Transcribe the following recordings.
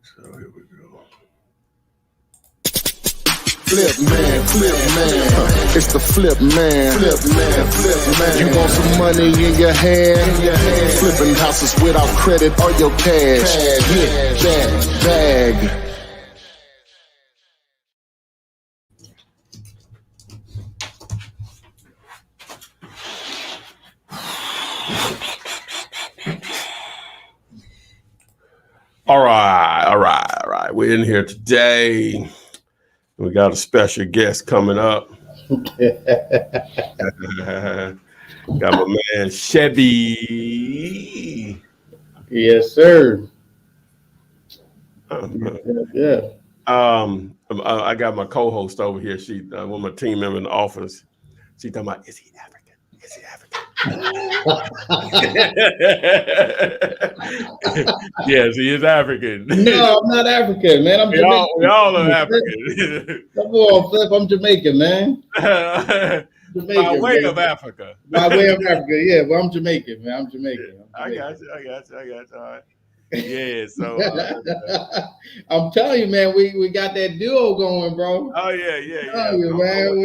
So here we go. Flip man, it's the flip man. You want some money in your hand? Flipping houses without credit or your cash. Get that bag. All right. We're in here today. We got a special guest coming up. Got my man Chevy. Yes, sir. Yeah. I got my co-host over here. She, one of my team members in the office. She talking about, is he African? Is he African? Yes, he is African. No, I'm not African, man. I'm Jamaican. We all are African. Come on, Flip. I'm Jamaican, man. Jamaican, by way of Africa. By way of Africa, yeah. Well, I'm Jamaican, man. I'm Jamaican. I got you. All right. Yeah, so I'm telling you, man, we got that duo going, bro. Oh yeah. I'm telling you, man,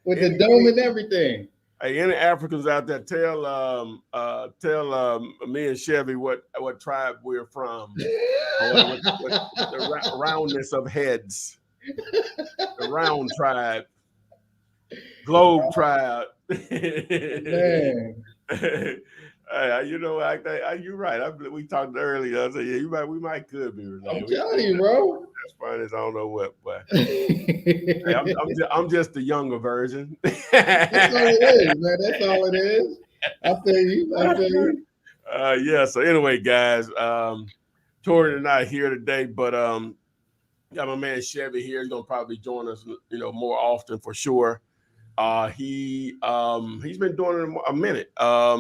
with the dome and everything. Hey, any Africans out there, tell me and Chevy what tribe we're from. The roundness of heads. The round tribe. Globe tribe. Man. You know, you're right. We talked earlier. I said, yeah, we might could be related. I'm telling you, bro. That's fine as I don't know what, but hey, I'm just the younger version. That's all it is, man. That's all it is. I tell you. Yeah. So anyway, guys, Tori and I here today, but got my man Chevy here. He's gonna probably join us, more often for sure. He's been doing it a minute. How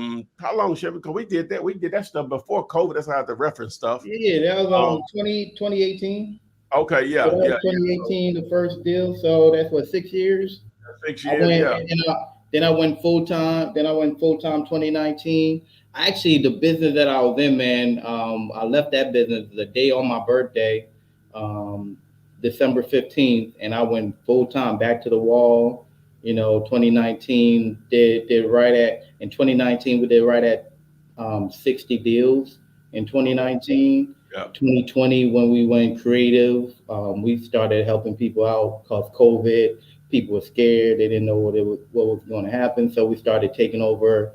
long, Chevy? Because we did that stuff before COVID. That's how I have to reference stuff. Yeah, that was 2018. Okay, yeah. 2018, the first deal. So that's what, 6 years? 6 years, Then I went full time. 2019. Actually, the business that I was in, man, I left that business the day on my birthday, December 15th, and I went full time back to the wall. 2019 in 2019 we did right at 60 deals in 2019. Yeah. 2020 when we went creative, we started helping people out because COVID. People were scared; they didn't know what was going to happen. So we started taking over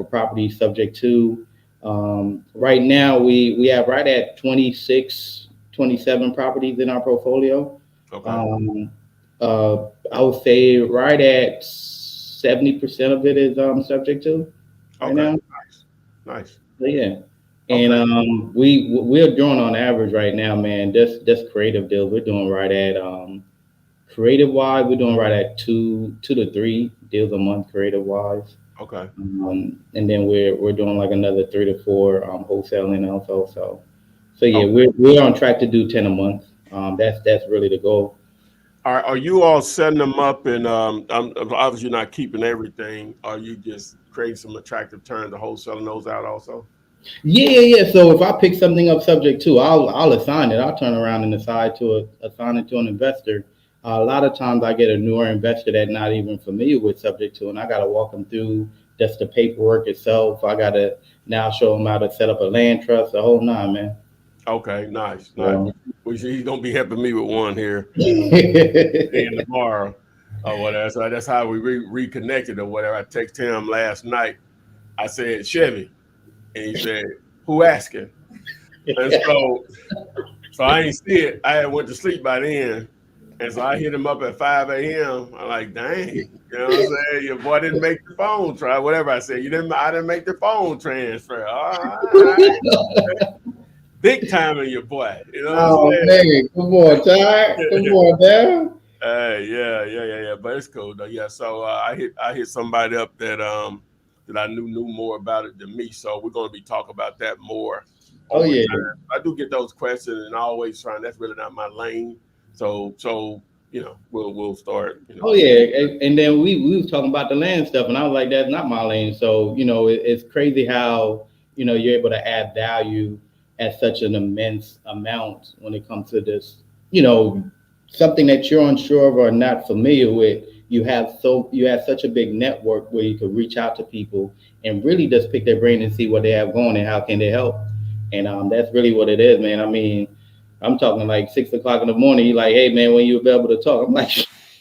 properties subject to. Right now we have right at 26, 27 properties in our portfolio. Okay. I would say right at 70% of it is subject to right now. Nice. So, yeah. And we're doing on average right now, man. Just creative deals. We're doing right at creative wise. We're doing right at two to three deals a month creative wise. Okay. And then we're doing like another 3 to 4 wholesaling also. So yeah, we're on track to do 10 a month. That's really the goal. Are you all setting them up and I'm obviously not keeping everything? Are you just creating some attractive terms to wholesaling those out also? Yeah. So if I pick something up subject to, I'll assign it. I'll turn around and assign it to an investor. A lot of times I get a newer investor that's not even familiar with subject to, and I got to walk them through just the paperwork itself. I got to now show them how to set up a land trust, the whole nine, man. Okay, nice. He's gonna be helping me with one here tomorrow or whatever. So that's how we reconnected or whatever. I texted him last night. I said, Chevy, and he said, who asking? And so I ain't see it. I had went to sleep by then. And so I hit him up at 5 a.m. I'm like, dang, you know what I'm saying? Your boy didn't make the phone try, whatever I said. I didn't make the phone transfer. All right. Big time in your boy. You know what I'm saying? Man, come on, Ty. Come on, man. Yeah. But it's cool though. Yeah. So I hit somebody up that I knew more about it than me. So we're gonna be talking about that more. Oh yeah. Time. I do get those questions and I always trying. That's really not my lane. So we'll start. Oh yeah, and then we was talking about the land stuff, and I was like, that's not my lane. So it's crazy how you're able to add value at such an immense amount when it comes to this, you know, something that you're unsure of or not familiar with. You have such a big network where you could reach out to people and really just pick their brain and see what they have going and how can they help. And that's really what it is, man. I mean, I'm talking like 6 o'clock in the morning. You're like, hey, man, when you available to talk? I'm like,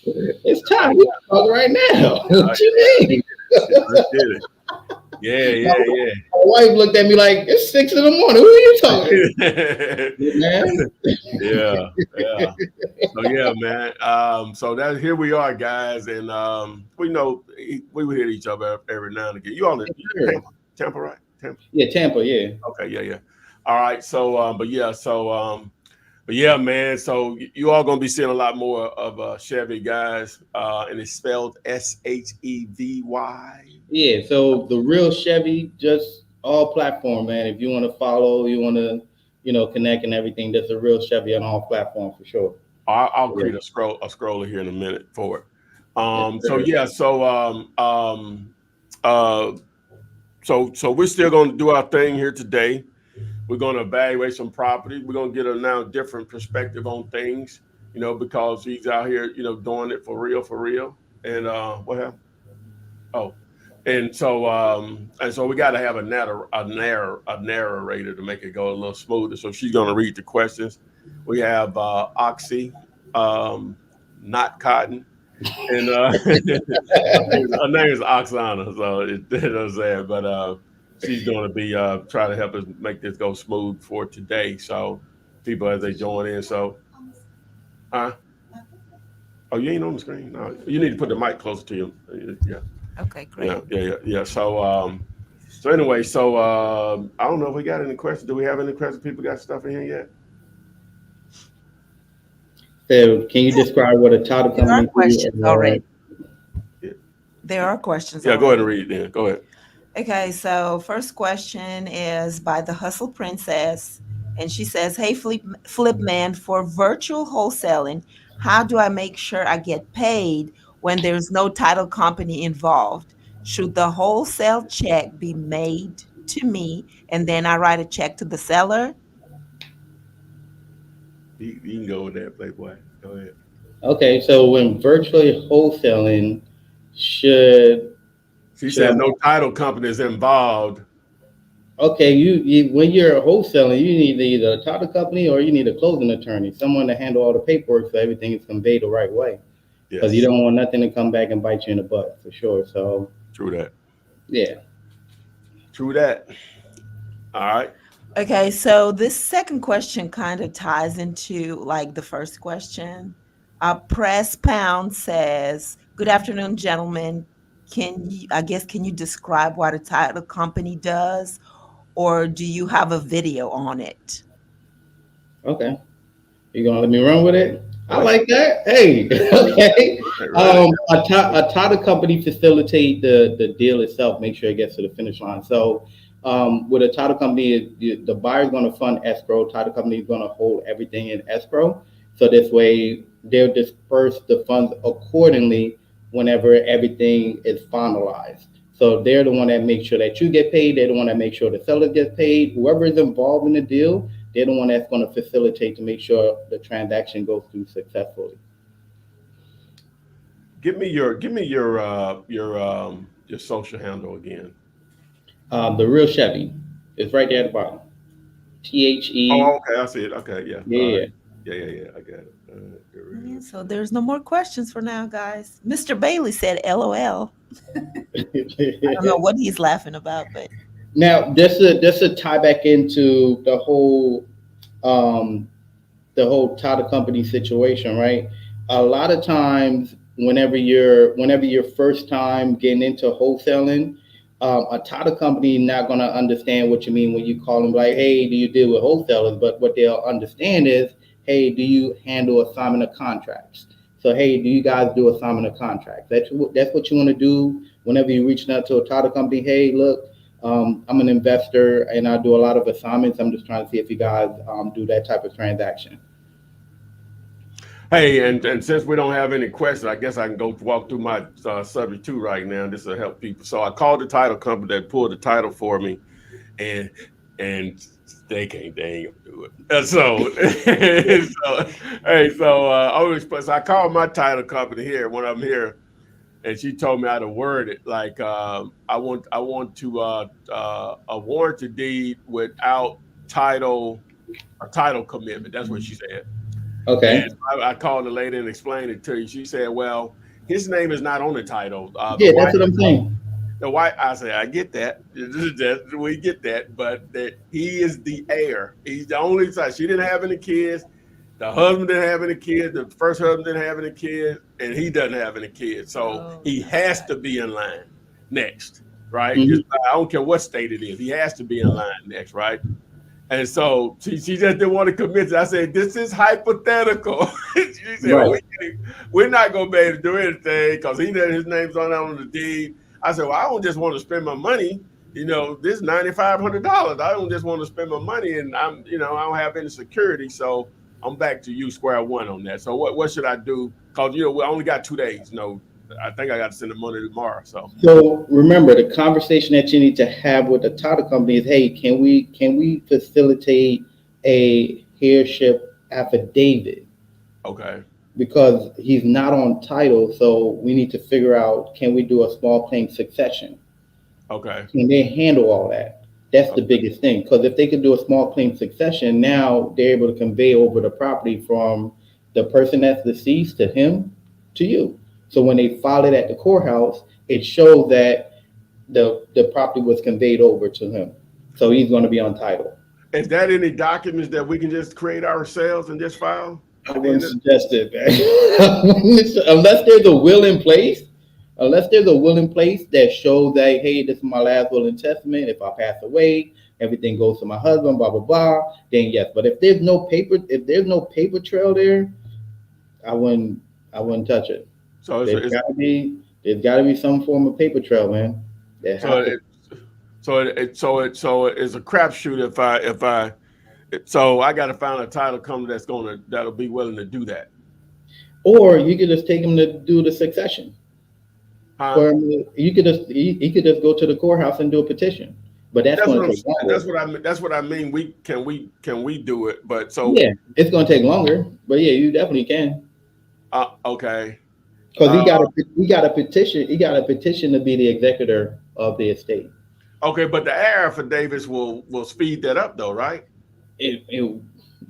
it's time. We can talk right now. What you mean? Let's get it. Yeah. My wife looked at me like, it's 6 in the morning. Who are you talking? Man. Yeah. So yeah, man. So that here we are, guys, and we know we would hit each other every now and again. You all in Tampa, right? Tampa. Yeah, Tampa. Yeah. Okay. Yeah. All right. So, but yeah, man. So you all gonna be seeing a lot more of Chevy, guys, and it's spelled Shevy. Yeah. So the real Chevy, just all platform, man. If you want to follow, you want to, connect and everything. There's a real Chevy on all platforms for sure. I'll create a scroller here in a minute for it. So we're still going to do our thing here today. We're going to evaluate some property. We're going to get a now different perspective on things, because he's out here, doing it for real. And what happened? Oh, and so we got to have a narrator to make it go a little smoother. So she's going to read the questions. We have Oxy, not Cotton, and her name is Oksana. So it does that, but she's going to be trying to help us make this go smooth for today. So people as they join in. So, oh, you ain't on the screen. No, you need to put the mic closer to you. Yeah. Okay, great. Yeah. So anyway, I don't know if we got any questions. Do we have any questions? People got stuff in here yet? So, can you describe what a title company is? There are questions already. Yeah. There are questions. Yeah, go ahead and read it then. Go ahead. Okay, so first question is by the Hustle Princess, and she says, "Hey, Flip Man, for virtual wholesaling, how do I make sure I get paid when there's no title company involved? Should the wholesale check be made to me and then I write a check to the seller?" You can go with that, Playboy. Go ahead. Okay, so when virtually wholesaling, she said no title company is involved. Okay, you when you're wholesaling, you need either a title company or you need a closing attorney, someone to handle all the paperwork so everything is conveyed the right way. Because you don't want nothing to come back and bite you in the butt, for sure. So true that. Yeah. True that. All right. Okay, so this second question kind of ties into like the first question. Press Pound says, "Good afternoon, gentlemen. Can you describe what a title company does, or do you have a video on it?" Okay. You gonna let me run with it? I like that. Hey, okay. A title company facilitate the deal itself, make sure it gets to the finish line. So with a title company, the buyer is going to fund escrow. Title company is going to hold everything in escrow. So this way, they'll disperse the funds accordingly whenever everything is finalized. So they're the one that makes sure that you get paid. They're the one that makes sure the seller gets paid. Whoever is involved in the deal, they're the one that's going to facilitate to make sure the transaction goes through successfully. Give me your social handle again. The real Chevy. It's right there at the bottom. THE. Oh, okay. I see it. Okay, yeah. Yeah. Yeah. I got it. So there's no more questions for now, guys. Mr. Bailey said LOL. I don't know what he's laughing about, but now this a tie back into the whole title company situation, right? A lot of times whenever you're first time getting into wholesaling, a title company not going to understand what you mean when you call them like, hey, do you deal with wholesalers? But what they'll understand is, hey, do you handle assignment of contracts? So, hey, do you guys do assignment of contracts? That's what you want to do whenever you're reaching out to a title company. Hey, look, I'm an investor and I do a lot of assignments. I'm just trying to see if you guys do that type of transaction. Hey, and since we don't have any questions, I guess I can go walk through my subject too right now. This will help people. So I called the title company that pulled the title for me, and and they ain't gonna do it. And so, hey, so so I called my title company here when I'm here, and she told me how to word it. Like, I want to a warranty deed without title, a title commitment. That's what she said. And Okay. I called the lady and explained it to you. She said, "Well, his name is not on the title. The Yeah, wife that's what I'm saying. the white, I say, I get that. We get that, but that he is the heir. He's the only son. She didn't have any kids. The husband didn't have any kids. The first husband didn't have any kids, and he doesn't have any kids. So Oh, he has to be in line next, right? Mhm. Just I don't care what state it is. He has to be in line next, right? And so she just didn't want to commit. I said, "This is hypothetical." She said, Right. "We're not going to be able to do anything because his name's on the deed." I said, "Well, I don't just want to spend my money. This is $9,500. I don't just want to spend my money, and I don't have any security. So I'm back to you square one on that. So what should I do? Because we only got 2 days. I think I got to send the money tomorrow. So So remember, the conversation that you need to have with the title company is, hey, can we facilitate a heirship affidavit? okay, Because he's not on title, so we need to figure out, can we do a small claim succession? okay, Can they handle all that? That's the okay, biggest thing. Because if they could do a small claim succession, now they're able to convey over the property from the person that's deceased to him to you. So when they file it at the courthouse, it shows that the property was conveyed over to him. So he's going to be on title. Is that any documents that we can just create ourselves and just file I at the wouldn't end of suggest it, man. Unless there's a will in place. Unless there's a will in place that shows that, hey, this is my last will and testament. If I pass away, everything goes to my husband, blah blah blah. Then yes. But if there's no paper trail there, I wouldn't I wouldn't touch it. so There's gotta be there's gotta be some form of paper trail, man. There so have to. it so it's a crapshoot so I got to find a title company that'll be willing to do that, Or you could just take him to do the succession. huh? For you could just he could just go to the courthouse and do a petition. But that's That's going what to I'm take saying. longer. That's what I mean. We do it, but so Yeah, it's going to take longer. But yeah, you definitely can. okay, Because uh, he got a petition to be the executor of the estate. okay, but the heir affidavits will speed that up though, right? It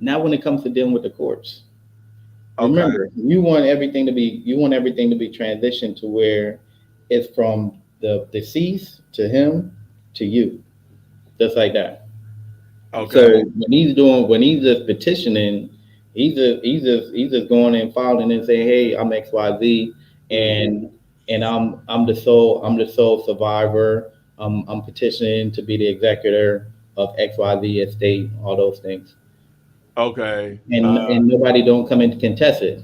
Not when it comes to dealing with the courts. Okay, Remember, you want everything to be transitioned to where it's from the deceased to him to you, just like that. So okay, when he's just petitioning, he's just going and filing and saying, hey, I'm XYZ, hmm and I'm the sole survivor. I'm petitioning to be the executor of XYZ estate, all those things, okay. and nobody don't come in to contest it.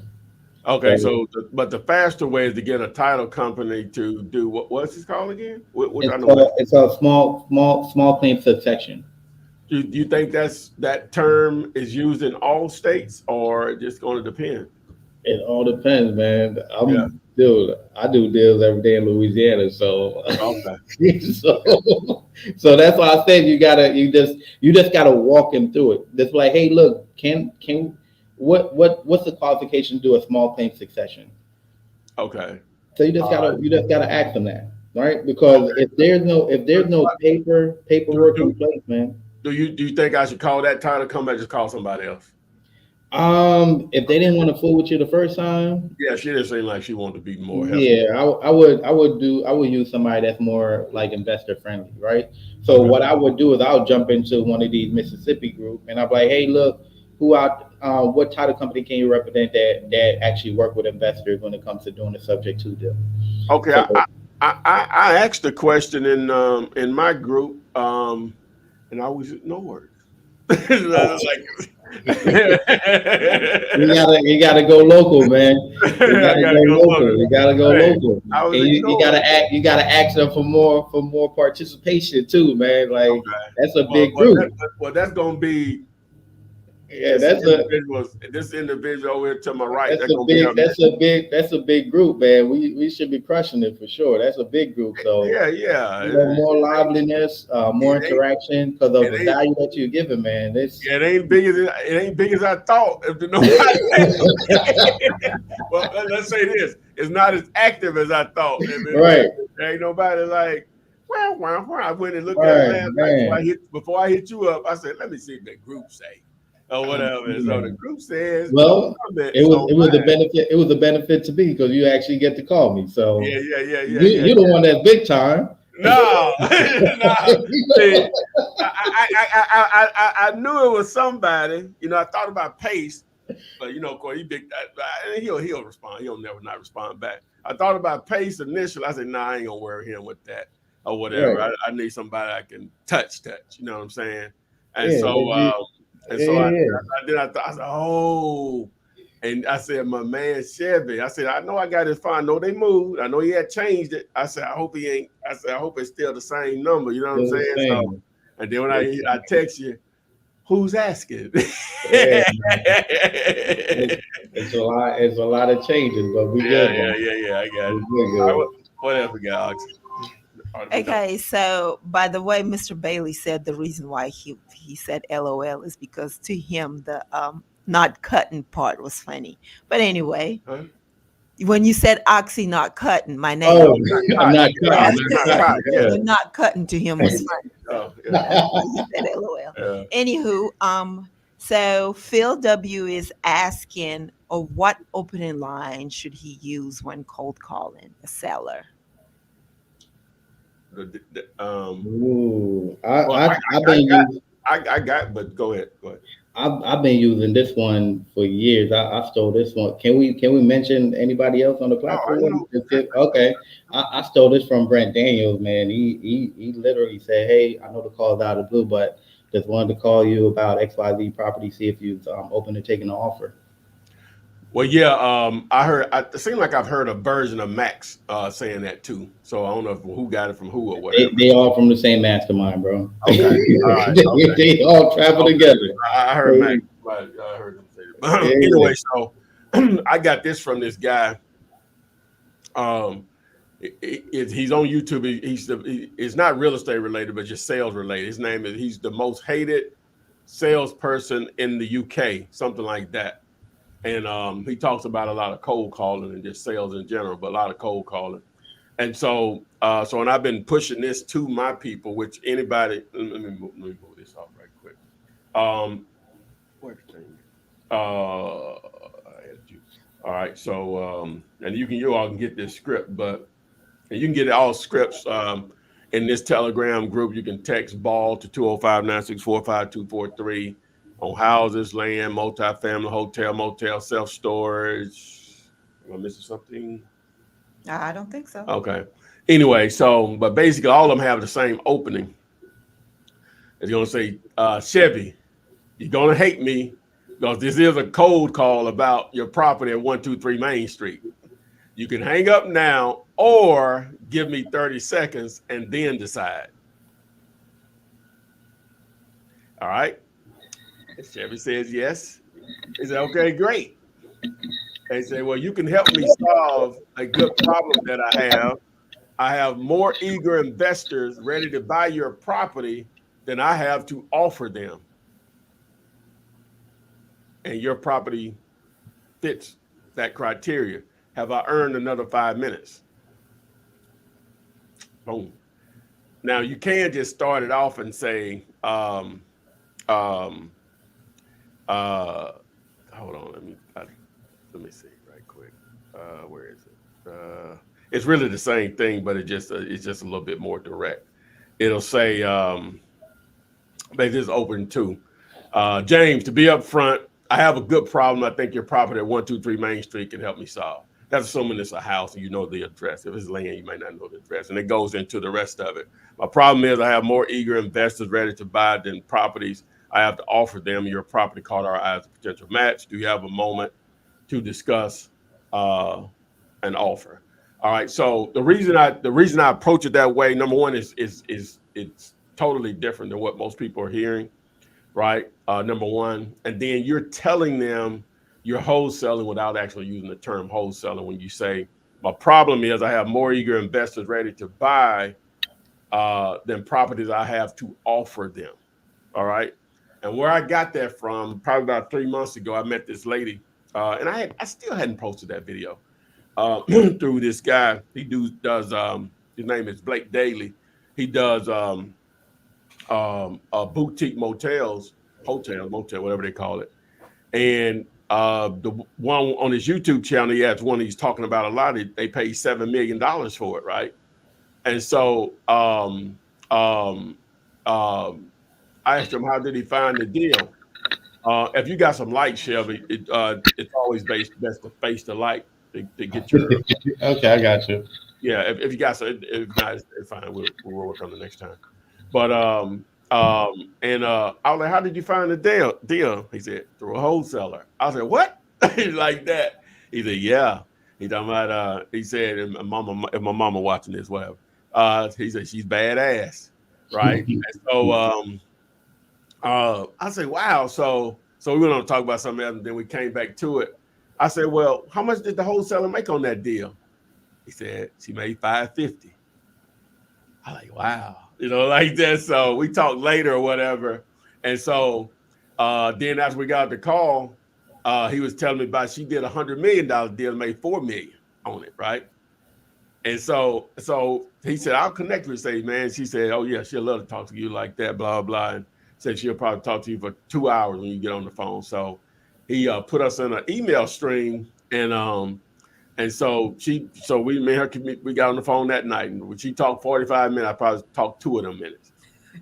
Okay, So so but the faster way is to get a title company to do what's it called again? Which I it's know what called it's a small claim succession. do you think that term is used in all states or just going to depend? It all depends, man. Yeah. I do deals every day in Louisiana, so Okay. so that's why I said you just gotta walk him through it. Just like, hey, look, can what's the qualification to do a small claim succession? Okay. So All right. you just gotta ask them that, right? Because Okay. if there's no Do, paperwork do, in place, man. do you think I should call that title company? Just call somebody else. If they didn't want to fool with you the first time, Yeah, she didn't seem like she wanted to be more helpful. yeah, I would use somebody that's more like investor friendly, right? So Okay. what I would do is I'll jump into one of these Mississippi group and I'll be like, hey, look, what title company can you represent that actually work with investors when it comes to doing the subject to deal? Okay. So I asked the question in my group, and I was ignored. Like, you gotta go local, man. You I gotta go gotta go look. local. You gotta go Hey, local, I was and you ignored. gotta ask them for more participation too, man. Like Okay. that's a Well, big well, group. that, well, that's gonna be Yeah, that's a this individual over here to my right. that's a big that's a big group, man. We should be crushing it for sure. That's a big group. So Yeah. you know, more liveliness, more It ain't, interaction because of it the ain't, value that you're giving, man. This it ain't big as I thought. If you know, well, let's say this: it's not as active as I thought. right, There ain't nobody like. Well, I went and looked at it right, last man. night before I hit you up. I said, let me see if the group say or whatever. And so the group says no Well, comments on it was a mine. benefit. It was a benefit to me because you actually get to call me. So Yeah. you're the one that's big time. No, no. See, I knew it was somebody. You know, I thought about Pace, but you know, of course, he'll respond. He'll never not respond back. I thought about Pace initially. I said, nah, I ain't gonna worry him with that or whatever. Right. I need somebody I can touch. You know what I'm saying? And Yeah, so, yeah. I said, oh. And I said, my man Chevy, I said, I know I got his phone. I know they moved. I know he had changed it. I said, I hope he ain't. I said, I hope it's still the same number. You know what I'm Still the saying? So, same. and then when I text you, who's asking? Yeah, it's a lot of changes, but we good, man. Yeah. I got it. We're All good. right, what else we got, Ox? Okay, so by the way, Mr. Bailey said the reason why he said LOL is because to him the not cutting part was funny. But anyway, Huh? when you said Oxy not cutting, my name, Oh, I'm Cotton. not No, cutting. it's I'm not not cotton. Yeah. the not cutting to him was funny. Oh, That's why he said LOL. yeah. Anywho, so Phil W is asking, what opening line should he use when cold calling a seller? Ooh, Well, I've been using. I got, but go ahead. I've been using this one for years. I stole this one. Can we mention anybody else on the No, I platform? know. Okay. I stole this from Brent Daniels, man. He literally said, "Hey, I know the call's out of the blue, but just wanted to call you about XYZ property. See if you're open to taking an offer." Well, yeah, I heard. It seems like I've heard a version of Max saying that too. So I don't know who got it from who or whatever. They all from the same mastermind, bro. Okay, all right. Okay. They all travel together. I heard Max. I heard him say that. Anyway, so I got this from this guy. He's on YouTube. He's not real estate related, but just sales related. His name is. He's the most hated salesperson in the UK, something like that. And he talks about a lot of cold calling and just sales in general, but a lot of cold calling. And so, and I've been pushing this to my people, which anybody. Let me move this off right quick. Where's the thing? All right. So, and you all can get this script, but and you can get all scripts in this Telegram group. You can text ball to 205-964-5243 on houses, land, multifamily, hotel, motel, self-storage. Am I missing something? I don't think so. Okay. Anyway, but basically all of them have the same opening. It's going to say, Chevy, you're going to hate me because this is a cold call about your property at 123 Main Street. You can hang up now or give me 30 seconds and then decide. All right. Chevy says yes. He said, okay, great. They say, well, you can help me solve a good problem that I have. I have more eager investors ready to buy your property than I have to offer them. And your property fits that criteria. Have I earned another 5 minutes? Boom. Now you can just start it off and say, hold on, let me see right quick. Where is it? It's really the same thing, but it's just a little bit more direct. It'll say, they just open too. James, to be upfront, I have a good problem. I think your property at 123 Main Street can help me solve. That's assuming it's a house and you know the address. If it's land, you might not know the address. And it goes into the rest of it. My problem is I have more eager investors ready to buy than properties I have to offer them. Your property caught our eye as a potential match. Do you have a moment to discuss an offer? All right. So the reason I approach it that way, number one, is it's totally different than what most people are hearing. right? Number one, and then you're telling them you're wholesaling without actually using the term wholesaling. When you say, my problem is I have more eager investors ready to buy than properties I have to offer them. All right. And where I got that from, probably about 3 months ago, I met this lady, and I still hadn't posted that video through this guy. He does his name is Blake Daly. He does boutique motels, hotel, motel, whatever they call it. And the one on his YouTube channel, he has one he's talking about a lot. They pay $7 million for it, right? And so I asked him, how did he find the deal? If you got some light, Chevy, it's always best to face the light to get your. Okay, I got you. Yeah, if you got some, if not, it's fine. We'll work on the next time. But and I was like, how did you find the deal? He said, through a wholesaler. I said, what? Like that? He said, yeah. He talking about he said, and if my mama watching this, whatever. He said she's badass, right? And so I said, wow. So we went on to talk about something else, and then we came back to it. I said, well, how much did the wholesaler make on that deal? He said she made $550. I like, wow, like that. So we talked later or whatever. And so then as we got the call, he was telling me about she did $100 million deal and made $4 million on it, right? And so he said, I'll connect with her. Say, man, she said, oh yeah, she'll love to talk to you like that, blah, blah. And said she'll probably talk to you for 2 hours when you get on the phone. So he put us in an email stream, and so we made her, we got on the phone that night, and when she talked 45 minutes, I probably talked 2 of them minutes,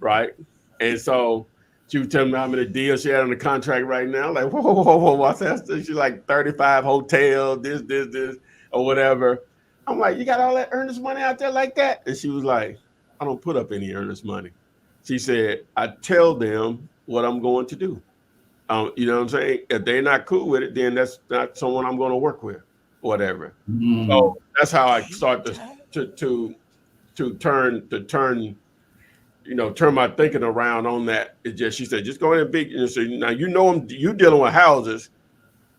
right? And so she was telling me how many deals she had on the contract right now. Like, whoa, what's that? She's like 35 hotels, this, or whatever. I'm like, you got all that earnest money out there like that? And she was like, I don't put up any earnest money. She said, I tell them what I'm going to do. You know what I'm saying? If they're not cool with it, then that's not someone I'm going to work with, whatever. So that's how I start to turn my thinking around on that. It just, she said, just go ahead and big. And so now you dealing with houses.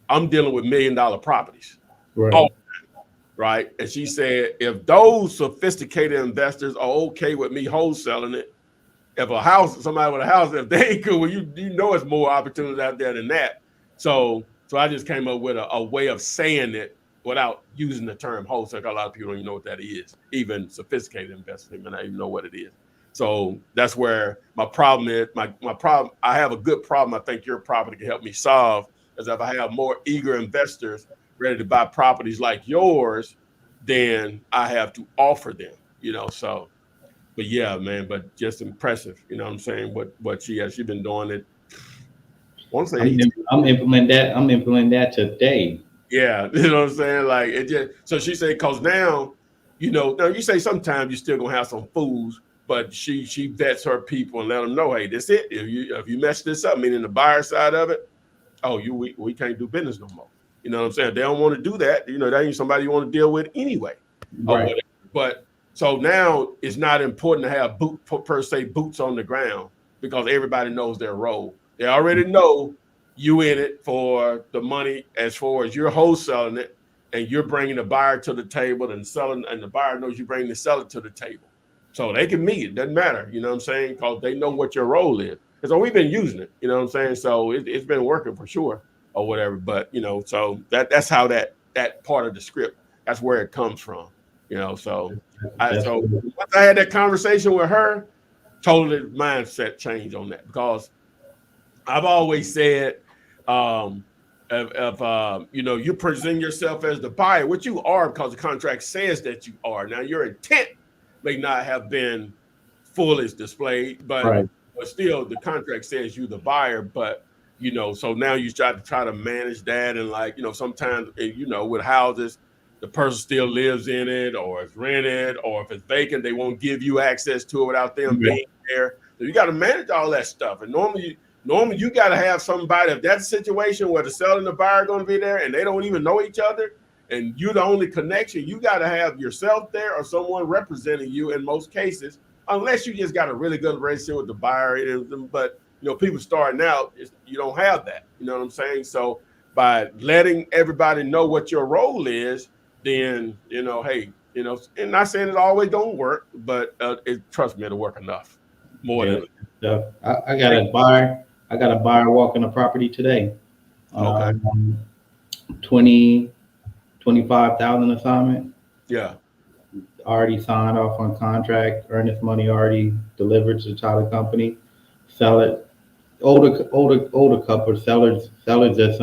I'm dealing with $1 million properties. Right. Oh, right. And she said, if those sophisticated investors are okay with me wholesaling it, if somebody with a house, if they ain't cool, well, you it's more opportunities out there than that. So I just came up with a way of saying it without using the term wholesale. A lot of people don't even know what that is. Even sophisticated investors may not even know what it is. So that's where my problem is. My problem, I have a good problem I think your property can help me solve, is if I have more eager investors ready to buy properties like yours, then I have to offer them, so. But yeah, man, but just impressive. You know what I'm saying? What she has. She's been doing it. I'm implementing that today. Yeah, you know what I'm saying? Like it just, so she said, cause now you say sometimes you're still gonna have some fools, but she vets her people and let them know, hey, that's it. If you mess this up, meaning the buyer side of it, we can't do business no more. You know what I'm saying? They don't want to do that. That ain't somebody you want to deal with anyway. Right. But so now it's not important to have boots on the ground, because everybody knows their role. They already know you in it for the money, as far as you're wholesaling it and you're bringing the buyer to the table and selling, and the buyer knows you bring the seller to the table. So they can meet. It doesn't matter. You know what I'm saying? Because they know what your role is. And so we've been using it. You know what I'm saying? So it's been working for sure or whatever. But, so that's how that part of the script, that's where it comes from. So once I had that conversation with her, totally mindset change on that, because I've always said, if you present yourself as the buyer, which you are, because the contract says that you are. Now your intent may not have been fully displayed, but right. But still the contract says you the buyer. But so now you try to manage that, and sometimes with houses, the person still lives in it, or it's rented, or if it's vacant, they won't give you access to it without them being there. So you got to manage all that stuff. And normally you got to have somebody, if that's a situation where the seller and the buyer are going to be there and they don't even know each other, and you're the only connection, you got to have yourself there or someone representing you in most cases, unless you just got a really good relationship with the buyer. But people starting out, you don't have that. You know what I'm saying? So by letting everybody know what your role is, then hey, and not saying it always don't work, but trust me, it'll work enough, more Yeah. than So I got a buyer. I got a buyer walking the property today on okay. a 20 25,000 assignment. Yeah. Already signed off on contract. Earnest money already delivered to the title company. Sell it. Older couple sellers just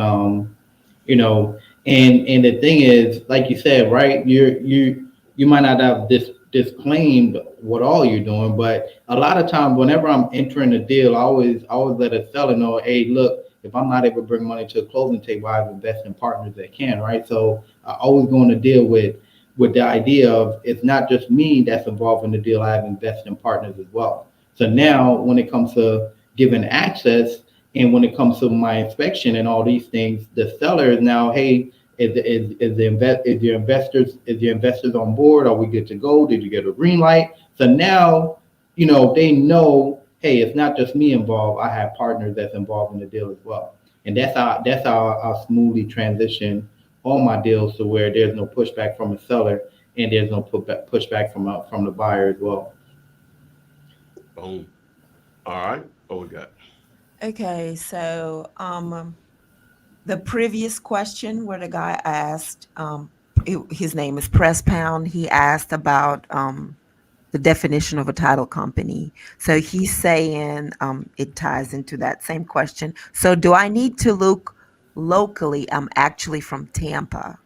you know and the thing is, like you said, right, you might not have disclaimed what all you're doing, but a lot of times whenever I'm entering a deal, I always let a seller know, hey, look, if I'm not able to bring money to a closing table, I have investment partners that can, right? So I always go on a deal with the idea of it's not just me that's involved in the deal, I have investment partners as well. So now when it comes to giving access, and when it comes to my inspection and all these things, the seller is now, hey, is your investors on board? Are we good to go? Did you get a green light? So now, they know, hey, it's not just me involved. I have partners that's involved in the deal as well. And that's how I smoothly transition all my deals to where there's no pushback from the seller and there's no pushback from the buyer as well. Boom. All right. What we got? Okay, so the previous question where the guy asked, his name is Press Pound. He asked about the definition of a title company. So he's saying it ties into that same question. So do I need to look locally? I'm actually from Tampa.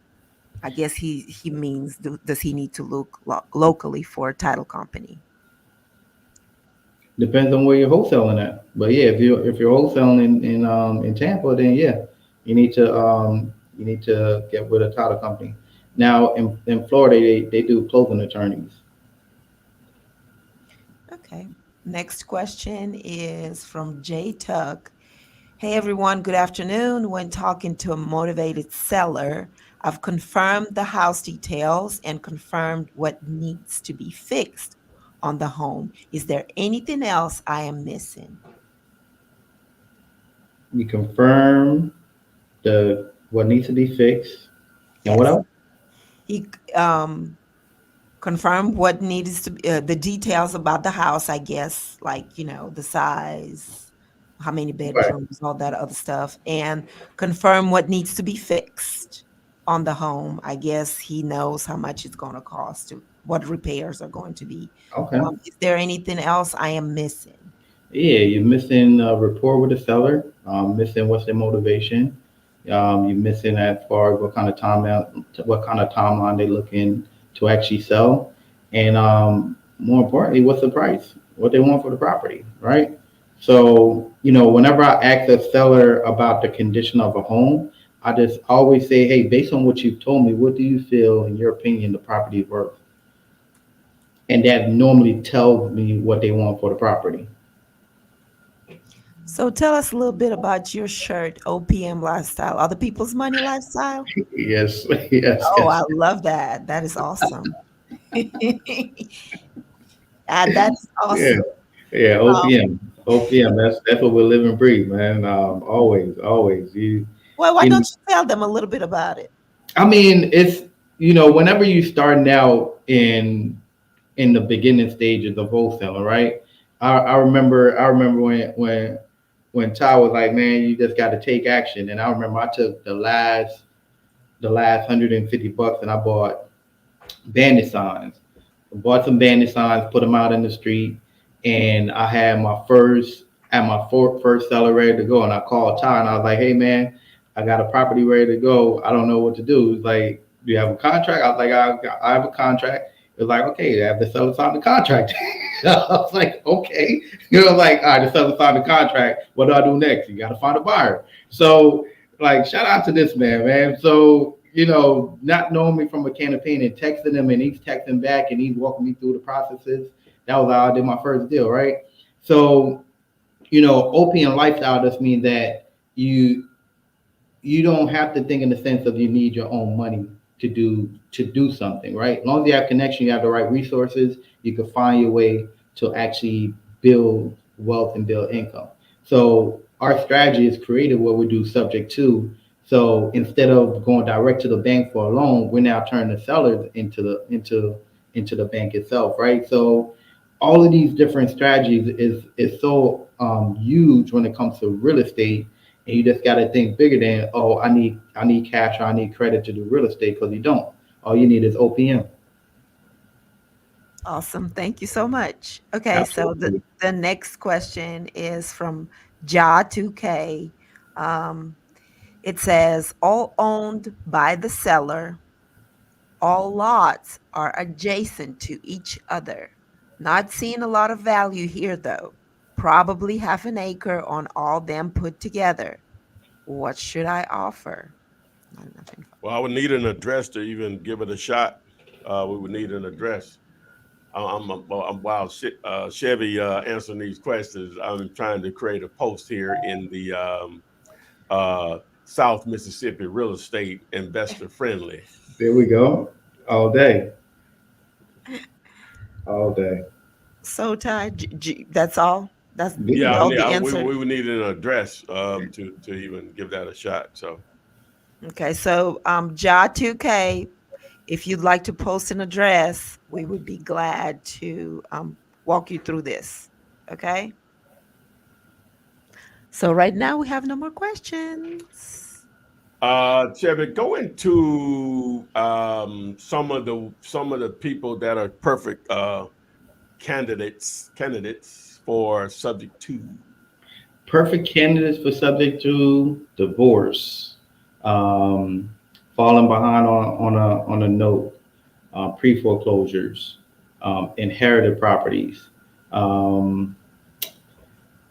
I guess he means does he need to look locally for a title company? Depends on where you're wholesaling at. But yeah, if you're wholesaling in Tampa, then yeah, you need to get with a title company. Now in Florida, they do closing attorneys. Okay. Next question is from Jay Tuck. Hey everyone, good afternoon. When talking to a motivated seller, I've confirmed the house details and confirmed what needs to be fixed on the home. Is there anything else I am missing? You confirm the what needs to be fixed and what Yes. else? He confirmed what needs to be, the details about the house, I guess, like, the size, how many Right. bedrooms, all that other stuff, and confirm what needs to be fixed on the home. I guess he knows how much it's going to cost, to what repairs are going to be. Okay. Is there anything else I am missing? Yeah, you're missing rapport with the seller. Missing what's their motivation. You're missing as far as what kind of timeline they're looking to actually sell, and more importantly, what's the price? What they want for the property, right? So whenever I ask a seller about the condition of a home, I just always say, hey, based on what you've told me, what do you feel, in your opinion, the property is worth? And that normally tells me what they want for the property. So tell us a little bit about your shirt, OPM Lifestyle, Other People's Money Lifestyle. Yes, yes, Oh, I yes. love that. That is awesome. That's Yeah, awesome. yeah. Um, OPM. That's what we live and breathe, man. Always, always. well, why don't You. you tell them a little bit about it? I mean, it's whenever you starting out in the beginning stages of wholesaling, right? I remember when Ty was like, man, you just got to take action, and I remember I took the last $150 and I bought bandit signs. Bought some bandit signs, put them out in the street, and I had my first seller ready to go. And I called Ty and I was like, "Hey man, I got a property ready to go. I don't know what to do." He's like, "Do you have a contract?" I was like, "I have a contract." It was like, "Okay, have the seller sign the contract." I was like, "Okay," like, "All right, the seller signed the contract. What do I do next? You got to find a buyer." So, like, shout out to this man. So not knowing me from a can of paint and texting him and he's texting back and he's walking me through the processes. That was how I did my first deal, right? So, OPM lifestyle just means that you don't have to think in the sense of you need your own money to do something, right? As long as you have connection, you have the right resources, you can find your way to actually build wealth and build income. So our strategy is created where we do subject to. So instead of going direct to the bank for a loan, we're now turning the sellers into the bank itself, right? So all of these different strategies is so huge when it comes to real estate, and you just got to think bigger than, oh, I need cash or I need credit to do real estate, because you don't. All you need is OPM. Awesome. Thank you so much. Okay, so Absolutely. the next question is from Ja2K. Um, it says, all owned by the seller, all lots are adjacent to each other. Not seeing a lot of value here, though. Probably half an acre on all them put together. What should I offer? Not enough info. Well, I would need an address to even give it a shot. We would need an address. While Chevy answering these questions, I'm trying to create a post here in the South Mississippi real estate investor friendly. There we go. All day, all day. So, Ty, that's all? That's Yeah, all the answer? we would need an address to even give that a shot. So, Okay, so Ja2K, if you'd like to post an address, we would be glad to walk you through this. Okay. So right now we have no more questions. Chevy, go into some of the people that are perfect candidates for subject to. Perfect candidates for subject to divorce, um, falling behind on a note, pre foreclosures, inherited properties. Um,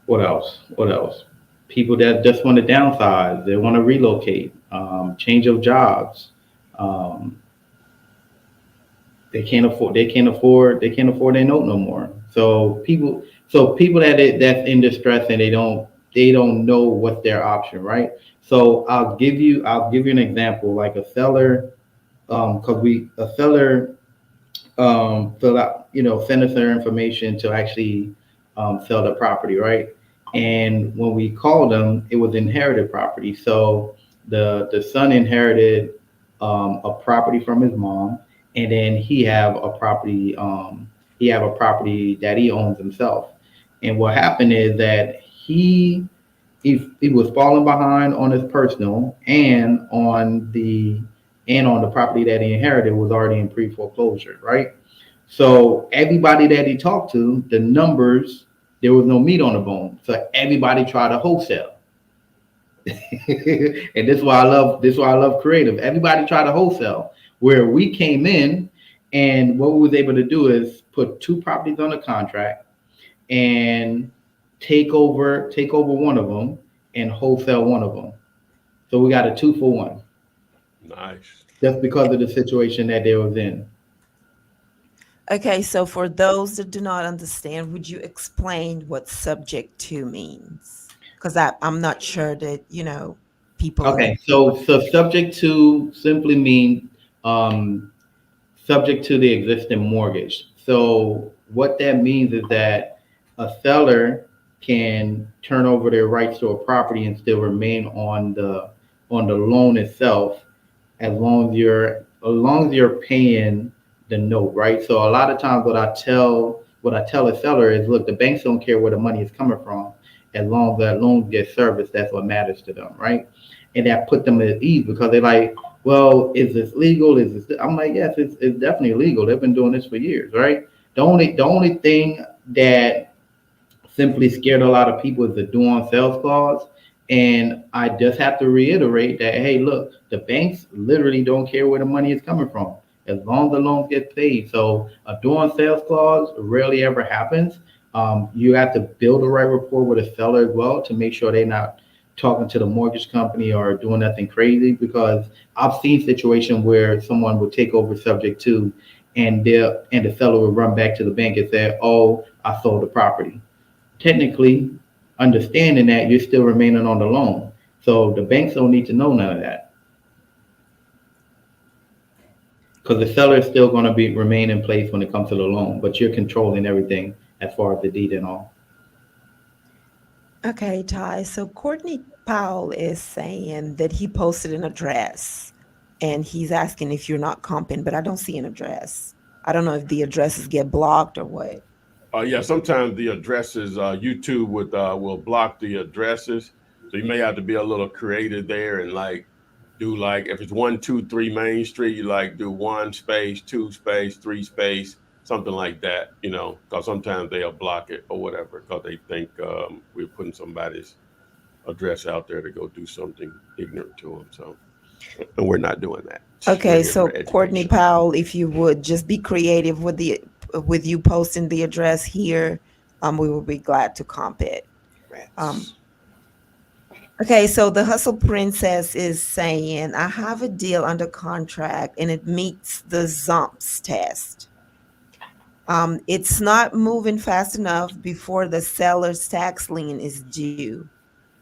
what else? What else? People that just want to downsize, they want to relocate, change of jobs. Um, they can't afford their note no more. So people that's in distress, and they don't know what's their option, right? So I'll give you an example, like a seller, because we a seller fill out, send us their information to actually sell the property, right? And when we called them, it was inherited property. So the son inherited a property from his mom, and then he have a property that he owns himself. And what happened is that he was falling behind on his personal, and on the property that he inherited was already in pre foreclosure, right? So everybody that he talked to, the numbers, there was no meat on the bone. So everybody tried to wholesale. And this is why I love creative. Everybody tried to wholesale. Where we came in, and what we was able to do is put two properties on the contract and take over one of them and wholesale one of them. So we got a 2 for 1, Nice. just because of the situation that they was in. Okay, so for those that do not understand, would you explain what subject to means? Because I'm not sure that, people Okay, understand what. so subject to simply mean um, subject to the existing mortgage. So what that means is that a seller can turn over their rights to a property and still remain on the loan itself, as long as you're paying the note, right? So a lot of times what I tell a seller is, look, the banks don't care where the money is coming from, as long as that loan gets serviced. That's what matters to them, right? And that put them at ease, because they're like, well, is this legal? Is this? I'm like, yes, it's definitely legal. They've been doing this for years, right? The only thing that simply scared a lot of people is the due on sales clause. And I just have to reiterate that, hey, look, the banks literally don't care where the money is coming from, as long as the loans get paid. So a due on sales clause rarely ever happens. You have to build the right rapport with a seller as well, to make sure they're not talking to the mortgage company or doing nothing crazy, because I've seen situations where someone would take over subject to, and the seller would run back to the bank and say, oh, I sold the property. Technically, understanding that you're still remaining on the loan. So the banks don't need to know none of that, because the seller is still going to be remain in place when it comes to the loan, but you're controlling everything as far as the deed and all. Okay, Ty. So Courtney Powell is saying that he posted an address and he's asking if you're not comping, but I don't see an address. I don't know if the addresses get blocked or what. Yeah, sometimes the addresses, YouTube would will block the addresses, so you may have to be a little creative there and like do like if it's 123 Main Street, you like do one space, two space, three space, something like that, you know, because sometimes they'll block it or whatever because they think we're putting somebody's address out there to go do something ignorant to them. So, and we're not doing that. We're Okay, here so for Courtney education. Powell, if you would just be creative with you posting the address here, we will be glad to comp it. Um, Rats. okay, so the Hustle Princess is saying, I have a deal under contract and it meets the ZUMPS test. It's not moving fast enough before the seller's tax lien is due.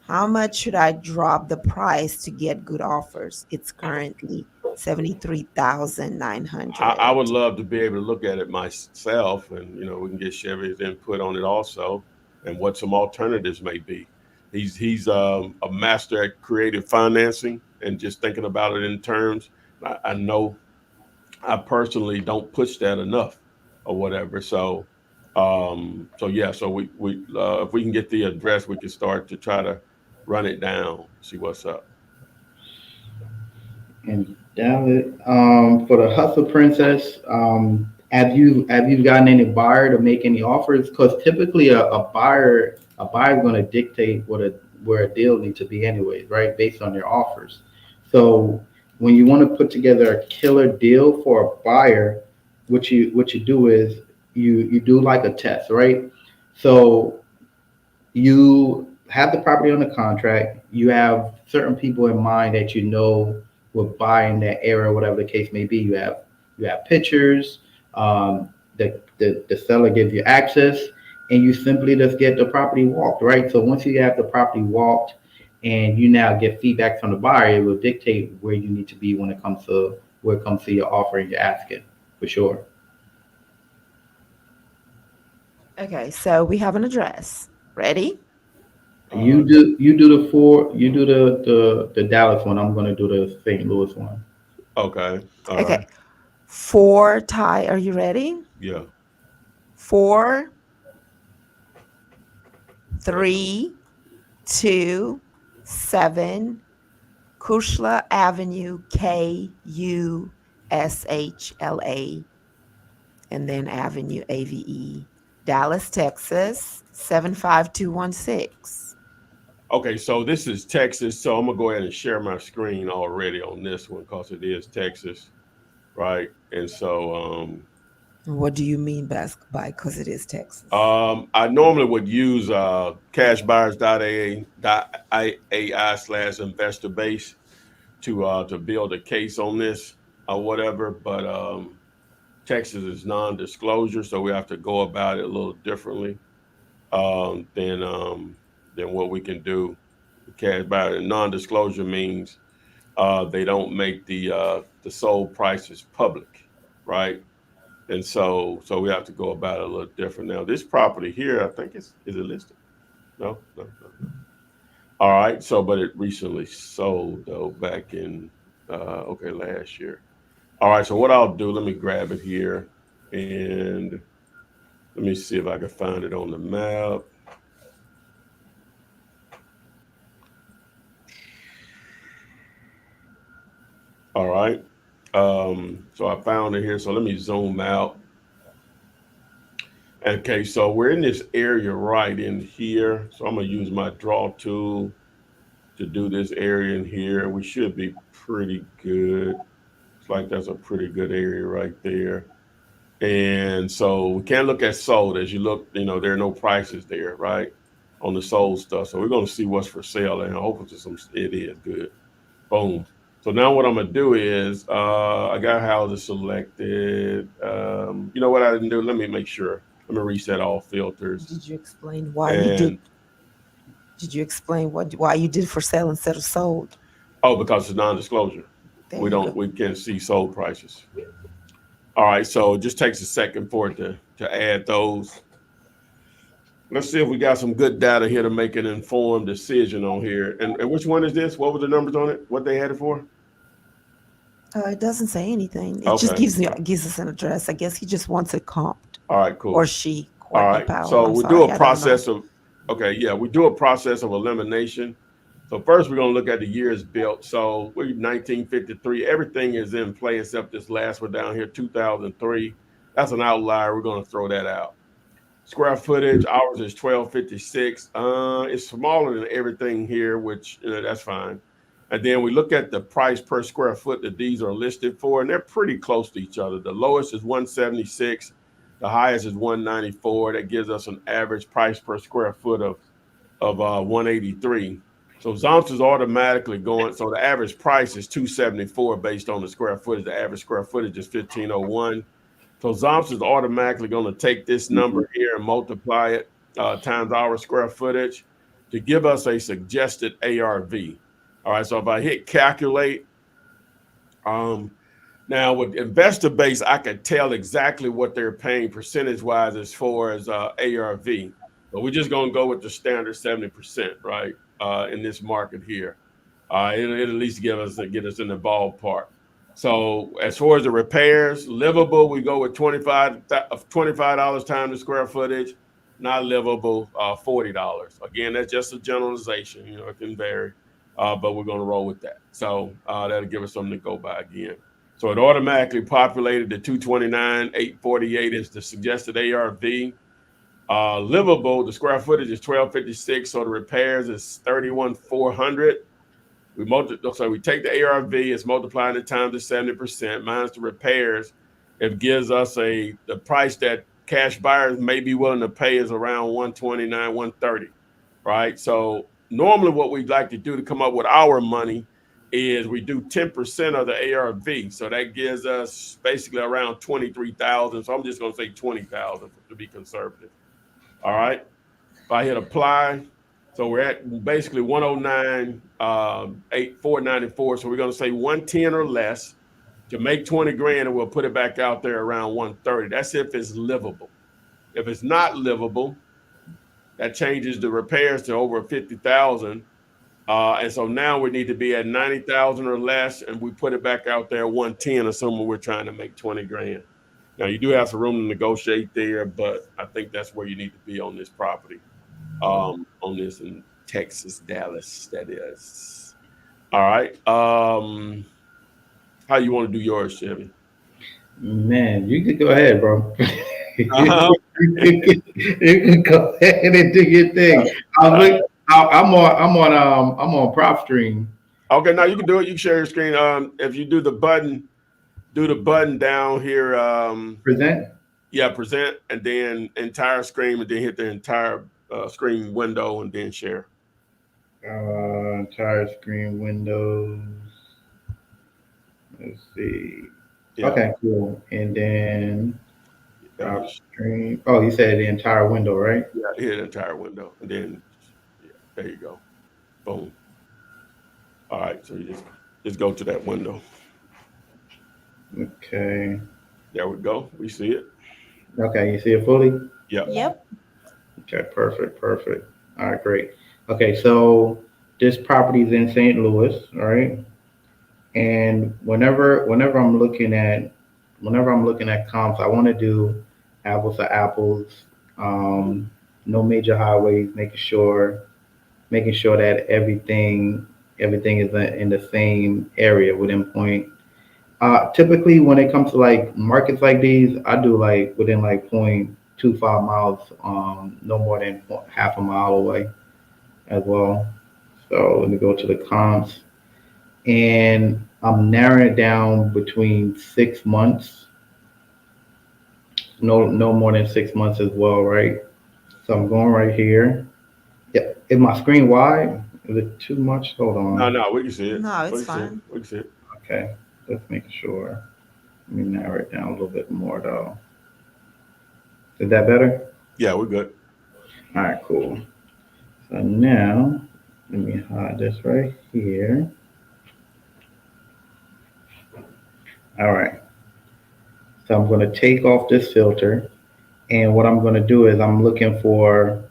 How much should I drop the price to get good offers? It's currently 73,900. I would love to be able to look at it myself, and you know, we can get Chevy's input on it also, and what some alternatives may be. He's a master at creative financing and just thinking about it in terms. I know I personally don't push that enough, or whatever. So yeah. So we if we can get the address, we can start to try to run it down, see what's up. And Dallas, for the Hustle Princess, have you gotten any buyer to make any offers? Because typically a buyer is going to dictate where a deal needs to be anyways, right? Based on their offers. So when you want to put together a killer deal for a buyer, what you do is you do like a test, right? So you have the property on the contract. You have certain people in mind that you know will buy in that area, whatever the case may be. You have pictures. The seller gives you access, and you simply just get the property walked, right? So once you have the property walked, and you now get feedback from the buyer, it will dictate where you need to be when it comes to your offer and your asking, for sure. Okay, so we have an address. Ready? You Uh, do the Dallas one. I'm gonna do the St. Louis one. okay. All right. Okay. Four, Ty, are you ready? Yeah. 4327 Kushla Avenue, Kushla, and then Avenue, AVE, Dallas, Texas, 75216. Okay, so this is Texas. So I'm gonna go ahead and share my screen already on this one because it is Texas, right? And so What do you mean by because it is Texas? I normally would use cashbuyers.ai/investor base to build a case on this or whatever, but Texas is non-disclosure, so we have to go about it a little differently um, than um, than what we can do with cash buyer. Non-disclosure means they don't make the sold prices public, right? And so we have to go about it a little different. Now, this property here, I think is it listed? No, no, no, no. All right. So, but it recently sold though back in okay last year. All right. So what I'll do, let me grab it here and let me see if I can find it on the map. All right. So I found it here. So let me zoom out. Okay, so we're in this area right in here. So I'm gonna use my draw tool to do this area in here. We should be pretty good. It's like that's a pretty good area right there. And so we can't look at sold as you look, you know, there are no prices there, right? On the sold stuff. So we're gonna see what's for sale and hopefully it is good. Boom. So now what I'm gonna do is I got houses selected. You know what I didn't do? Let me make sure. Let me reset all filters. Did you explain why you did? And Did you explain why you did for sale instead of sold? oh, because it's non-disclosure. There you go. We can't see sold prices. All right, so it just takes a second for it to add those. Let's see if we got some good data here to make an informed decision on here. And which one is this? What were the numbers on it? What they had it for? It doesn't say anything. It just Okay. gives us an address. I guess he just wants it comped, All right, or cool. she, All Courtney right. Powell. So I'm we do sorry, a I don't know. process of, okay, yeah, we do a process of elimination. So first we're going to look at the years built. So we 1953, everything is in play except this last one down here, 2003. That's an outlier. We're going to throw that out. Square footage, ours is 1256. It's smaller than everything here, which that's fine. And then we look at the price per square foot that these are listed for, and they're pretty close to each other. The lowest is 176, the highest is 194. That gives us an average price per square foot of 183. So Zomps is automatically going. So the average price is 274 based on the square footage. The average square footage is 1501. So Zomps is automatically going to take this number here and multiply it times our square footage to give us a suggested ARV. All right. So if I hit calculate, um, now with investor base, I could tell exactly what they're paying percentage wise as far as ARV. But we're just going to go with the standard 70%, right? In this market here. It'll at least get us in the ballpark. So as far as the repairs, livable, we go with $25 times the square footage. Not livable, $40. Again, that's just a generalization. It can vary, but we're going to roll with that. So that'll give us something to go by again. So it automatically populated the 229,848 is the suggested ARV. Livable, the square footage is 1256, so the repairs is 31,400. So we take the ARV, it's multiplied it times the 70% minus the repairs. It gives us the price that cash buyers may be willing to pay is around 129, 130, right? So normally what we'd like to do to come up with our money is we do 10% of the ARV. So that gives us basically around 23,000. So I'm just going to say 20,000 to be conservative. All right. If I hit apply, so we're at basically 109, 494. So we're going to say 110 or less to make 20 grand, and we'll put it back out there around 130. That's if it's livable. If it's not livable, that changes the repairs to over 50,000. And so now we need to be at 90,000 or less, and we put it back out there 110, assuming we're trying to make 20 grand. Now you do have some room to negotiate there, but I think that's where you need to be on this property. On this in Texas, Dallas, that is. All right. How you want to do yours, Chevy? Man, you could go ahead, bro. Uh-huh. You can go ahead and do your thing. I'm on prop stream. Okay, now you can do it. You can share your screen. If you do the button down here. Present. Yeah, present, and then entire screen, and then hit the entire screen window, and then share. Entire screen windows. Let's see. Yeah. Okay, cool. And then Yeah, stream. Oh, you said the entire window, right? yeah, hit the entire window, and then yeah, there you go. Boom. All right, so you just go to that window. Okay. There we go. We see it. Okay, you see it fully? Yep. Yep. Okay, perfect, perfect. All right, great. Okay, so this property is in St. Louis, all right? And whenever I'm looking at comps, I want to do apples to apples, no major highways, making sure that everything is in the same area within point. Typically, when it comes to like markets like these, I do like within like 0.25 miles, no more than half a mile away as well. So let me go to the comps, and I'm narrowing it down between 6 months, no more than 6 months as well, right? So I'm going right here. Yeah, is my screen wide? Is it too much? Hold No, on. no, we can see it. No, We it's can see it. fine. We can see it. Okay, just making sure. Let me narrow it down a little bit more though. Is that better? Yeah, we're good. All right, cool. So now let me hide this right here. All right. So I'm going to take off this filter, and what I'm going to do is I'm looking for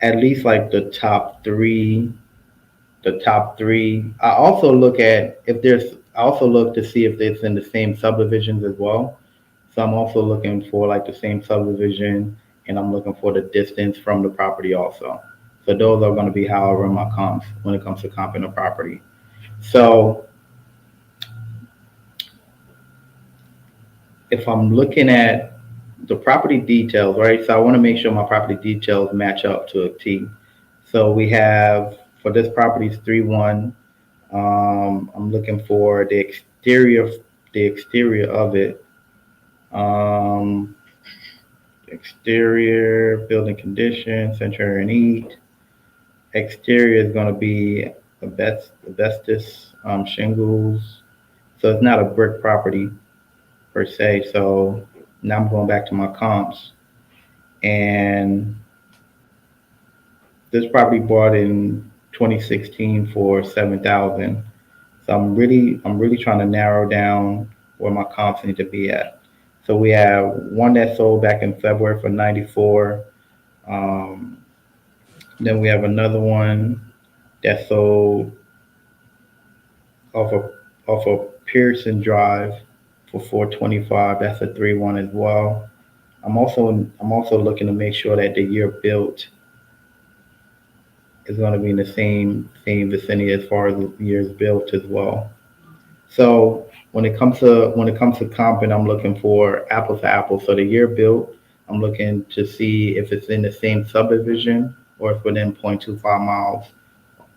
at least like the top three. The top three. I also look at if there's. I also look to see if it's in the same subdivisions as well. So I'm also looking for like the same subdivision, and I'm looking for the distance from the property also. So those are going to be how I run my comps when it comes to comping a property. So if I'm looking at the property details, right? So I want to make sure my property details match up to a T. So we have for this property is 3-1. I'm looking for the exterior of it. Um, Exterior, building condition, century and heat. Exterior is going to be asbestos shingles. So it's not a brick property per se. So now I'm going back to my comps. And this property bought in 2016 for 7,000. So I'm really trying to narrow down where my comps need to be at. So we have one that sold back in February for 94. Um, then we have another one that sold off of Pearson Drive for 425. That's a 3-1 as well. I'm also looking to make sure that the year built is going to be in the same vicinity as far as the years built as well. So when it comes to comping, I'm looking for apples to apples. So the year built, I'm looking to see if it's in the same subdivision or if within 0.25 miles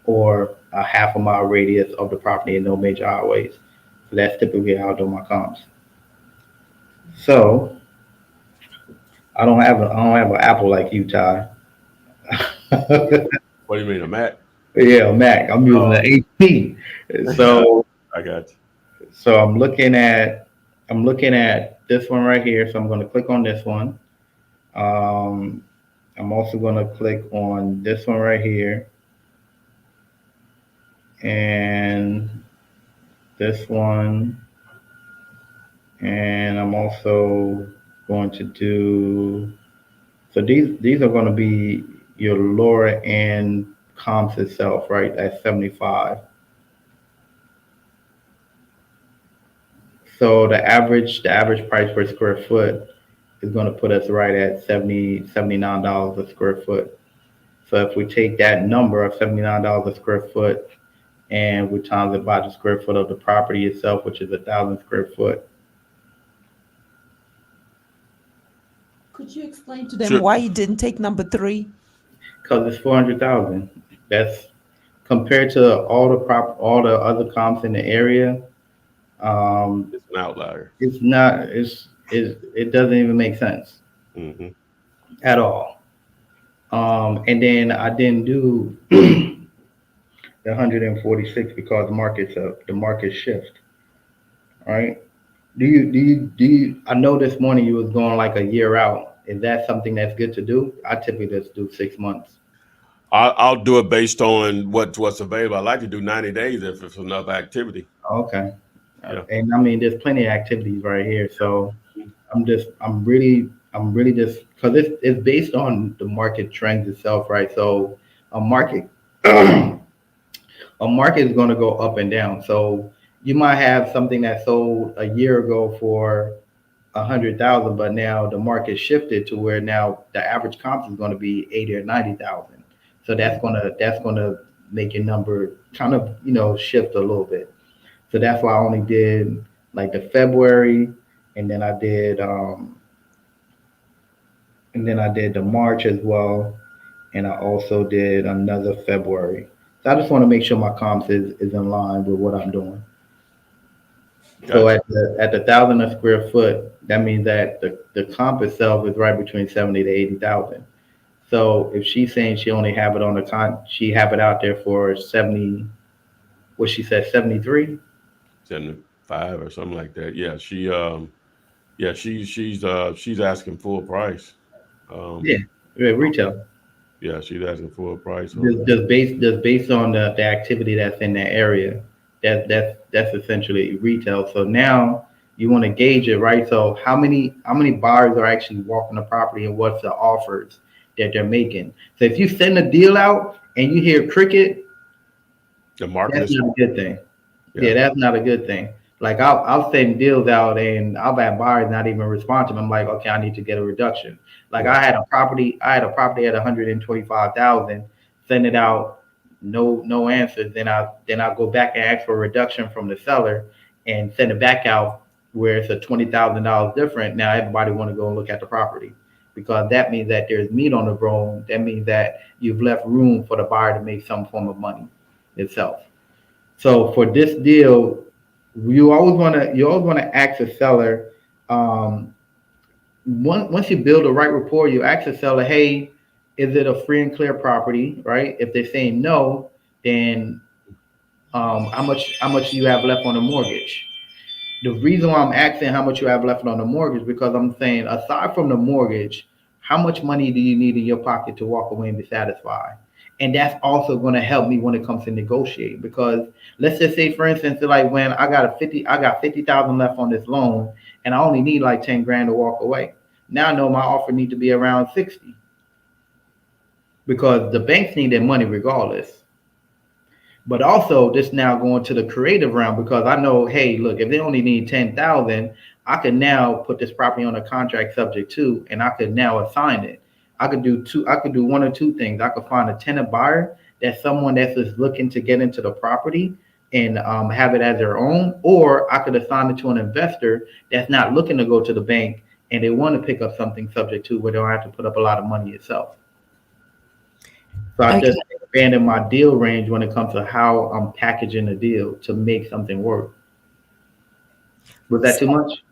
or a half a mile radius of the property and no major highways. So that's typically how I do my comps. So I don't have an apple like you, Ty. What do you mean, a Mac? Yeah, Mac. I'm using Oh, an HP. So I got you. so I'm looking at this one right here. So I'm going to click on this one. Um, I'm also going to click on this one right here and this one, and I'm also going to do. So these are going to be your lower end comps itself, right? At 75. So the average price per square foot is going to put us right at $79 a square foot. So if we take that number of $79 a square foot and we times it by the square foot of the property itself, which is 1,000 square foot, Could you explain to them Sure. why you didn't take number three? because it's 400,000. That's compared to all the other comps in the area. Um, It's an outlier. it's not. It doesn't even make sense Hmm. at all. And then I didn't do the 146 because the market shift, right? I know this morning you was going like a year out. Is that something that's good to do? I typically just do 6 months. I'll do it based on what's available. I like to do 90 days if it's enough activity. Okay. Yeah. And I mean, there's plenty of activities right here. So I'm really just because it's based on the market trends itself, right? So a market, a market is going to go up and down. So you might have something that sold a year ago for 100,000, but now the market shifted to where now the average comp is going to be 80 or 90,000. So that's gonna make your number kind of shift a little bit. So that's why I only did like the February, and then I did the March as well, and I also did another February. So I just want to make sure my comps is in line with what I'm doing. So Gotcha. at the thousand a square foot, that means that the comp itself is right between 70 to 80,000. So if she's saying she only have it on the she have it out there for 70, what she said 73. 75 or something like that. Yeah, she's asking full price. Yeah, Um, yeah, retail. yeah, she's asking full price on Just based on the activity that's in that area. That's essentially retail. So now you want to gauge it, right? So how many buyers are actually walking the property and what's the offers? that they're making. So if you send a deal out and you hear cricket, The market that's is not small. a good thing. Yeah, Yeah. that's not a good thing. Like I'll send deals out and I'll have buyers not even respond to them. I'm like, okay, I need to get a reduction. Like Right. I had a property at 125,000, send it out, no answers. Then I go back and ask for a reduction from the seller and send it back out where it's a $20,000 different. Now everybody want to go and look at the property because that means that there's meat on the bone. That means that you've left room for the buyer to make some form of money itself. So for this deal, you always want to ask the seller. Um, once you build the right rapport, you ask the seller, "Hey, is it a free and clear property?" Right? If they're saying no, then how much do you have left on the mortgage? The reason why I'm asking how much you have left on the mortgage because I'm saying aside from the mortgage, how much money do you need in your pocket to walk away and be satisfied? And that's also going to help me when it comes to negotiating because let's just say for instance like when I got 50,000 left on this loan and I only need like 10 grand to walk away. Now I know my offer need to be around 60 because the banks need their money regardless. But also this now going to the creative realm because I know, hey, look, if they only need 10,000, I can now put this property on a contract subject to, and I could now assign it. I could do one or two things. I could find a tenant buyer that's someone that's just looking to get into the property and have it as their own, or I could assign it to an investor that's not looking to go to the bank and they want to pick up something subject to where they don't have to put up a lot of money itself. So I Okay. just expanded my deal range when it comes to how I'm packaging a deal to make something work. Was that too much?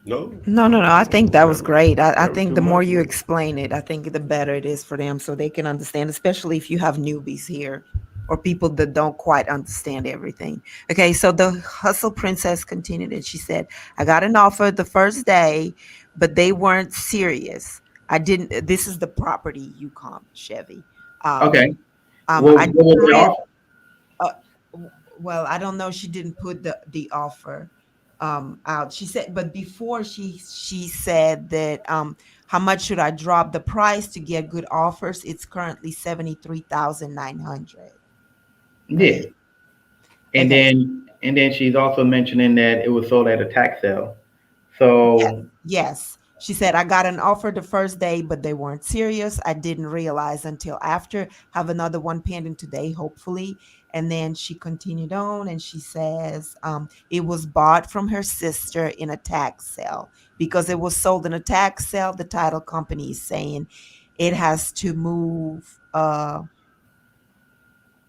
No, No, no, no. I think that that was was great. I that was think too the more much. you explain it, I think the better it is for them so they can understand, especially if you have newbies here or people that don't quite understand everything. Okay, so the hustle princess continued and she said, I got an offer the first day, but they weren't serious. I didn't, this is the property you comp, Chevy. Um, Okay. What I was didn't the real offer? uh, well, I don't know. She didn't put the offer out. She said, but before she said that how much should I drop the price to get good offers? It's currently 73,900. Yeah. Right. And Okay. then she's also mentioning that it was sold at a tax sale. Yes, So yes. She said, I got an offer the first day, but they weren't serious. I didn't realize until after. Have another one pending today, hopefully. And then she continued on and she says, it was bought from her sister in a tax sale because it was sold in a tax sale. The title company is saying it has to move,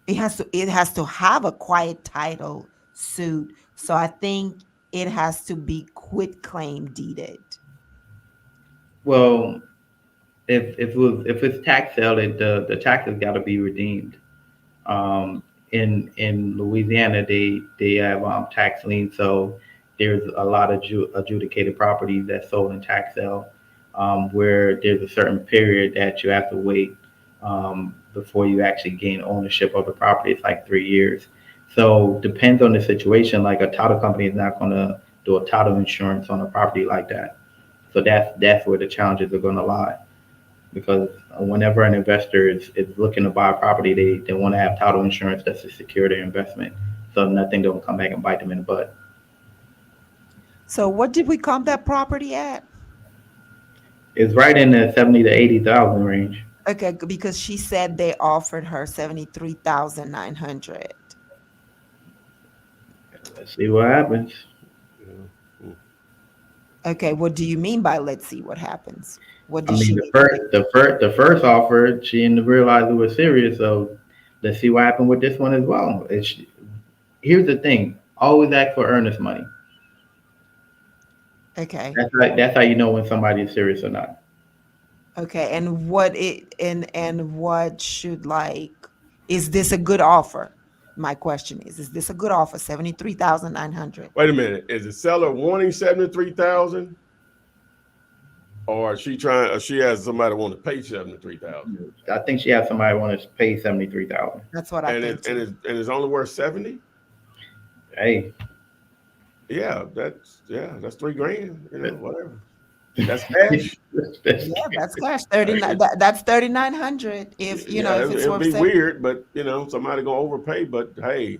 it has to have a quiet title suit. So I think it has to be quit claim deeded. well, if it's tax sale, the taxes got to be redeemed. In Louisiana, they have tax lien, so there's a lot of adjudicated properties that's sold in tax sale, where there's a certain period that you have to wait before you actually gain ownership of the property. It's like 3 years. So depends on the situation. Like a title company is not going to do a title insurance on a property like that. So that's where the challenges are going to lie because whenever an investor is looking to buy a property, they want to have title insurance that's to secure their investment, so nothing don't come back and bite them in the butt. So what did we comp that property at? It's right in the 70 to 80,000 range. Okay, because she said they offered her 73,900. Let's see what happens. Yeah. Mm. Okay, what do you mean by let's see what happens? What I does mean, she the need to do? first, the first, the first offer, she didn't realize it was serious. So let's see what happened with this one as well. Here's the thing: always ask for earnest money. Okay. That's how you know when somebody is serious or not. Okay, and what should like is this a good offer? My question is this a good offer? 73,900. Wait a minute. Is the seller wanting 73,000, or is she trying? Or she has somebody want to pay 73,000, I think she has somebody want to pay 73,000. That's what I and think too. it's only worth 70? Hey, Yeah, that's 3 grand. Whatever. That's cash. Yeah, that's cash. 39. That's 3,900. If you know, Yeah, if it's it'll worth be seven. weird, but somebody gonna overpay. But hey,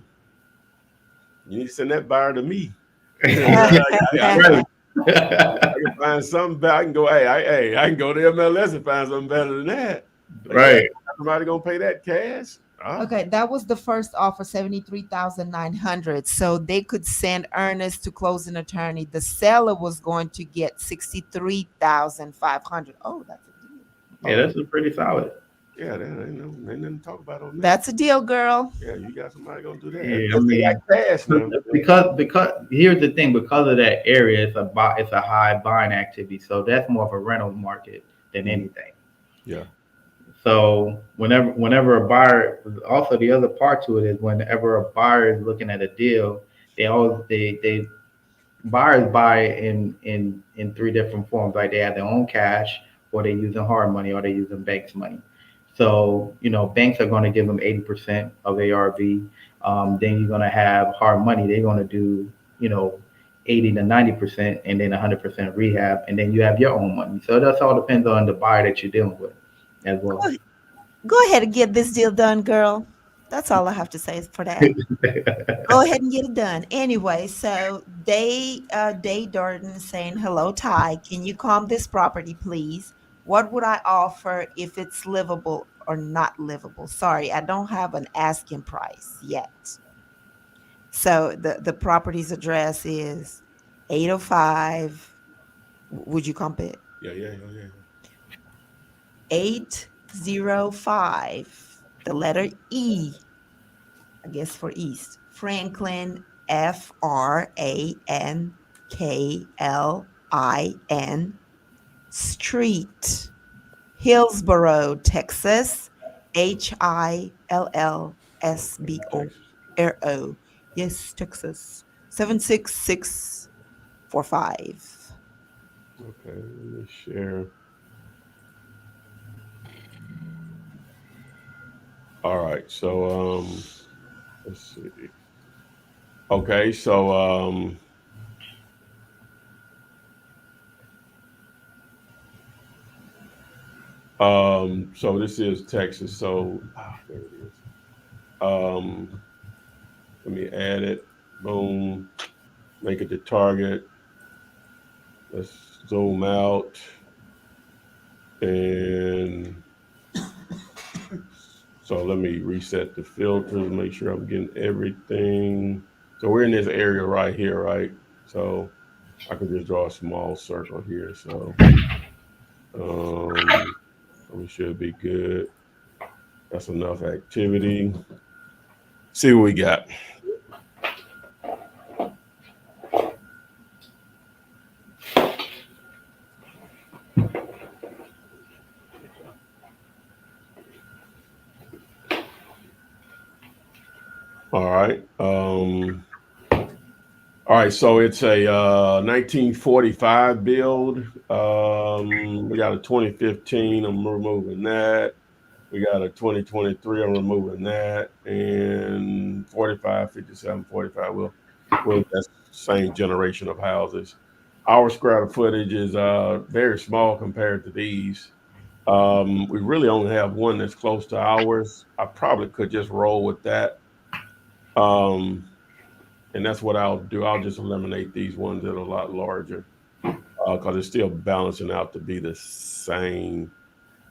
you need to send that buyer to me. Right. I can find something better. I can go. I can go to MLS and find something better than that. But yeah, Right. somebody gonna pay that cash? Ah, Okay, that was the first offer, 73,900. So they could send Ernest to closing attorney. The seller was going to get 63,500. Oh, that's a deal. Yeah, Oh, this is pretty solid. yeah, that ain't nothing to talk about on that. that's a deal, girl. Yeah, you got somebody gonna do that. Yeah, I If they mean, got cash now. because here's the thing, because of that area, it's a high buying activity, so that's more of a rental market than Mhm. anything. Yeah, So whenever a buyer, also the other part to it is whenever a buyer is looking at a deal, they buyers buy in three different forms. Like they have their own cash, or they're using hard money, or they're using banks money. So banks are going to give them 80% of ARV. Then you're going to have hard money. They're going to do 80 to 90%, and then 100% rehab, and then you have your own money. So that's all depends on the buyer that you're dealing with as well. Go, go ahead and get this deal done, girl. That's all I have to say for that. Go ahead and get it done. Anyway, so Day Darden saying, hello, Ty. Can you calm this property, please? What would I offer if it's livable or not livable? Sorry, I don't have an asking price yet. So the property's address is 805. Would you comp it? yeah. 805. The letter E, I guess for East. Franklin, Franklin Street, Hillsboro, Texas, Okay, Hillsboro. Texas. Yes, Texas. 76645. Okay, let me share. All right, so let's see. Okay, so so this is Texas. So there it is. Um, Let me add it. Boom. Make it the target. Let's zoom out and so let me reset the filters, make sure I'm getting everything. So we're in this area right here, right? So I can just draw a small circle here. So um, we should be good. That's enough activity. See what we got. All right. All right, so it's a 1945 build. We got a 2015. I'm removing that. We got a 2023. I'm removing that, and 45, 57, 45. Well, that's the same generation of houses. Our square footage is very small compared to these. We really only have one that's close to ours. I probably could just roll with that. Um, and that's what I'll do. I'll just eliminate these ones that are a lot larger because it's still balancing out to be the same.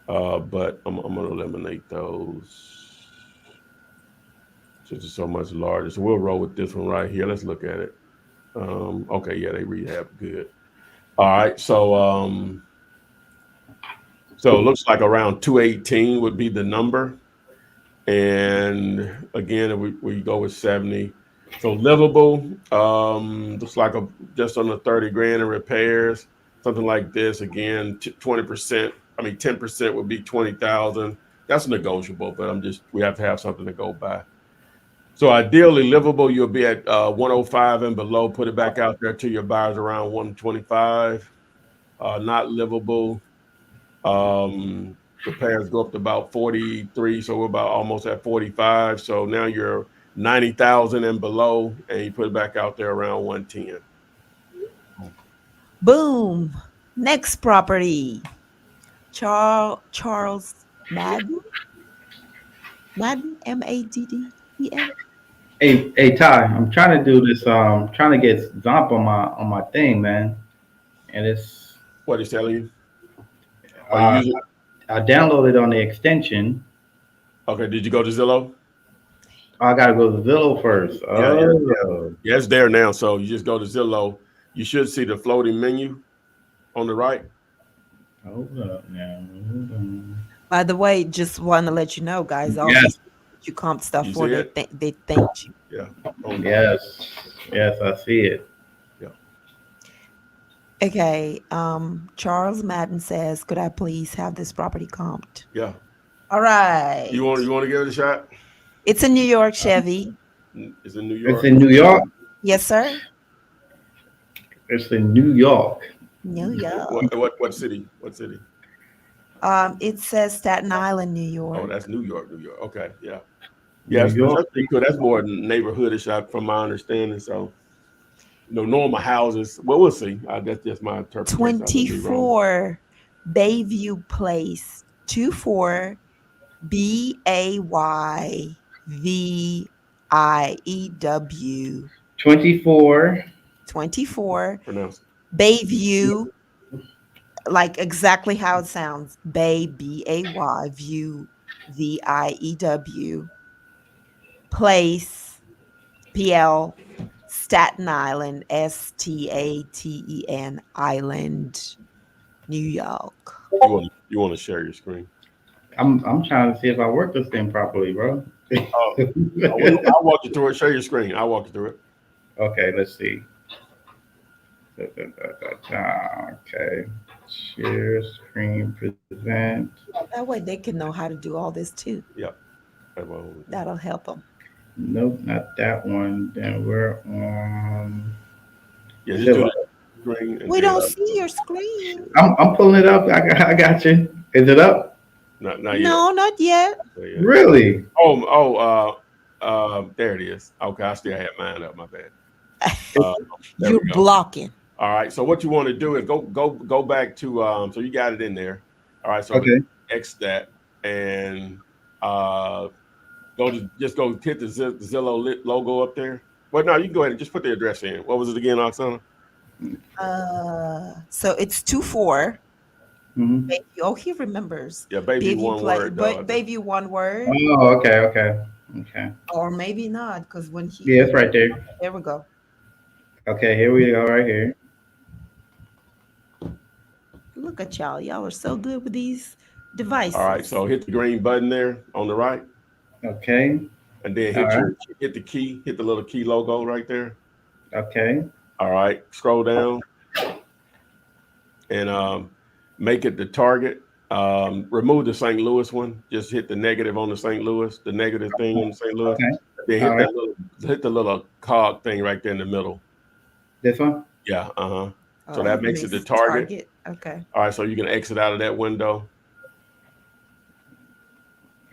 But I'm going to eliminate those since it's so much larger. So we'll roll with this one right here. Let's look at it. Okay, yeah, they rehab good. All right, so it looks like around 218 would be the number. And again, if we go with 70. So livable, looks like just under 30 grand in repairs, something like this. Again, 20%, I mean 10% would be 20,000. That's negotiable, but we have to have something to go by. So ideally livable, you'll be at 105 and below. Put it back out there to your buyers around 125. Not livable. Repairs go up to about 43, so we're about almost at 45. So now you're 90,000 and below, and you put it back out there around 110. Boom. Next property. Charles Madden. Madden, Madden. Hey, Ty, I'm trying to do this. Trying to get Zomp on my thing, man. And it's What he's telling you? Are you uh, using? I downloaded on the extension. Okay, did you go to Zillow? I gotta go to Zillow first. Yeah, yeah, Oh, yeah. It's there now. So you just go to Zillow. You should see the floating menu on the right. hold up now. Hold on. By the way, just want to let you know, guys, all Yes, these you comp stuff You for see it? they thanked you. Yeah. On the, yes, yes. I see it. yeah. Okay. Charles Madden says, could I please have this property comped? Yeah. All right. You want to give it a shot? It's a New York Chevy. It's in New It's York. in New York. Yes, sir. It's in New York. New York. What city? What city? It says Staten Island, New Oh, York. that's New York. New York. Okay. Yeah. New Yeah, York. that's pretty cool. That's more neighborhoodish, from my understanding. So, normal houses. Well, we'll see. That's just my interpretation. I may be wrong. 24 Bayview Place. 24 Bayview. 24. 24 Pronounce it. Bayview, like exactly how it sounds. Bay, view, View, place, PL, Staten Island, Staten Island, New York. You want to share your screen? I'm trying to see if I work this thing properly, bro. I'll walk you through it. Share your screen. I'll walk you through it. Okay, let's see. Okay. Share screen present. That way they can know how to do all this too. Yeah. Well, That'll help them. Nope, not that one. Then we're on. yeah, just do the screen. And We then, don't see your screen. I'm pulling it up. I got you. Is it up? not yet. No, not yet. Yeah. Really? There it is. Okay, I still had mine up. My bad. There You're we go. blocking. All right. So what you want to do is go back to So you got it in there. All right. So Okay. X that and go hit the Zillow logo up there. Well, no, you can go ahead and just put the address in. What was it again, Oksana? So it's 24. Mm-hmm. Bayview. Oh, he remembers. Yeah, baby, one word. But Bayview, one word. Oh, okay. Or maybe not, because when he. Yeah, it's right there. There we go. Okay, here we go, right here. Look at y'all. Y'all are so good with these devices. All right. So hit the green button there on the right. Okay. And then hit the key, hit the little key logo right there. Okay. All right, scroll down and make it the target. Remove the St. Louis one. Just hit the negative on the St. Louis, the negative thing on St. Louis. Okay. Then hit the little cog thing right there in the middle. This one? Yeah, So Oh, that makes it the target. Okay. All right, so you can exit out of that window.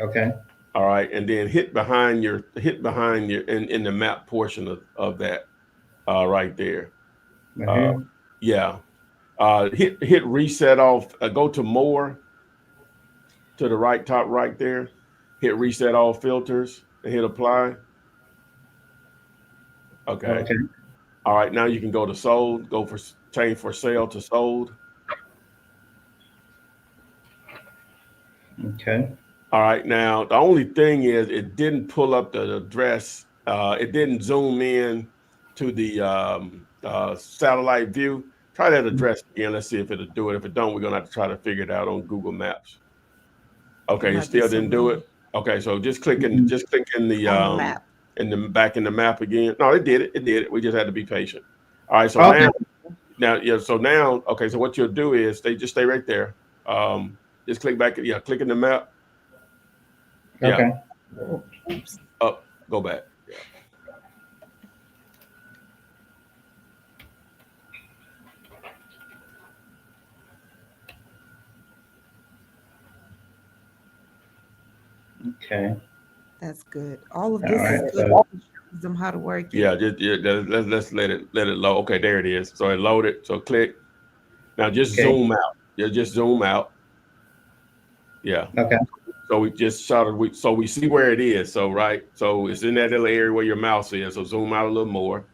Okay. All right, and then hit behind your in the map portion of that right there. Right here. Yeah. Hit reset off. Go to more to the right, top right there. Hit reset all filters and hit apply. Okay. All right. Now you can go to sold. Go for change for sale to sold. Okay. All right. Now the only thing is it didn't pull up the address. It didn't zoom in to the satellite view. Try that address again. Let's see if it'll do it. If it don't, we're gonna have to try to figure it out on Google Maps. Okay, it still didn't do it. Okay, so just click in the map. back in the map again. No, it did it. It did it. We just had to be patient. All right, so now, okay, so what you'll do is just stay right there. Just click back. Yeah, click in the map. Okay. Yeah. Up, go back. Yeah. Okay. That's good. All of this All right, is good. Shows them how to work. Yeah, let's let it load. Okay, there it is. So it loaded. So click. Now just zoom out. Yeah, just zoom out. Yeah. Okay. So we just shot it. So we see where it is. So right. So it's in that little area where your mouse is. So zoom out a little more.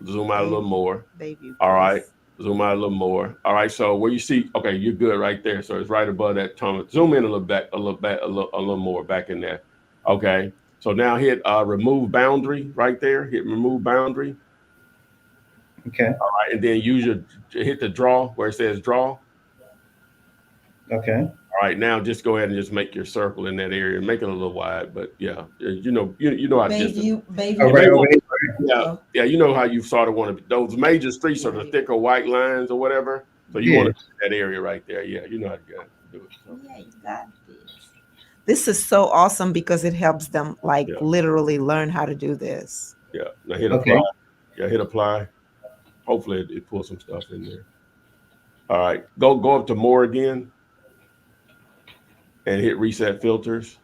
Zoom out a little Bay, more. Bayview All right. Place. Zoom out a little more. All right. So where you see, okay, you're good right there. So it's right above that tunnel. Zoom in a little back, a little back, a little more back in there. Okay. So now hit remove boundary right there. Hit remove boundary. Okay. All right. And then use your hit the draw where it says draw. Okay. All right. Now just go ahead and just make your circle in that area. Make it a little wide, but yeah, you know how distant. All You Bayview may right. Over want, Place. here. yeah, Oh, yeah. You know how you sort of want to. Those major streets are the thicker white lines or whatever. So you want Yeah. to that area right there. Yeah, you know how to do it. So yeah, you got this. This is so awesome because it helps them like yeah, literally learn how to do this. yeah. Now hit apply. Okay. Yeah, hit apply. Hopefully it pulls some stuff in there. All right, go up to more again and hit reset filters.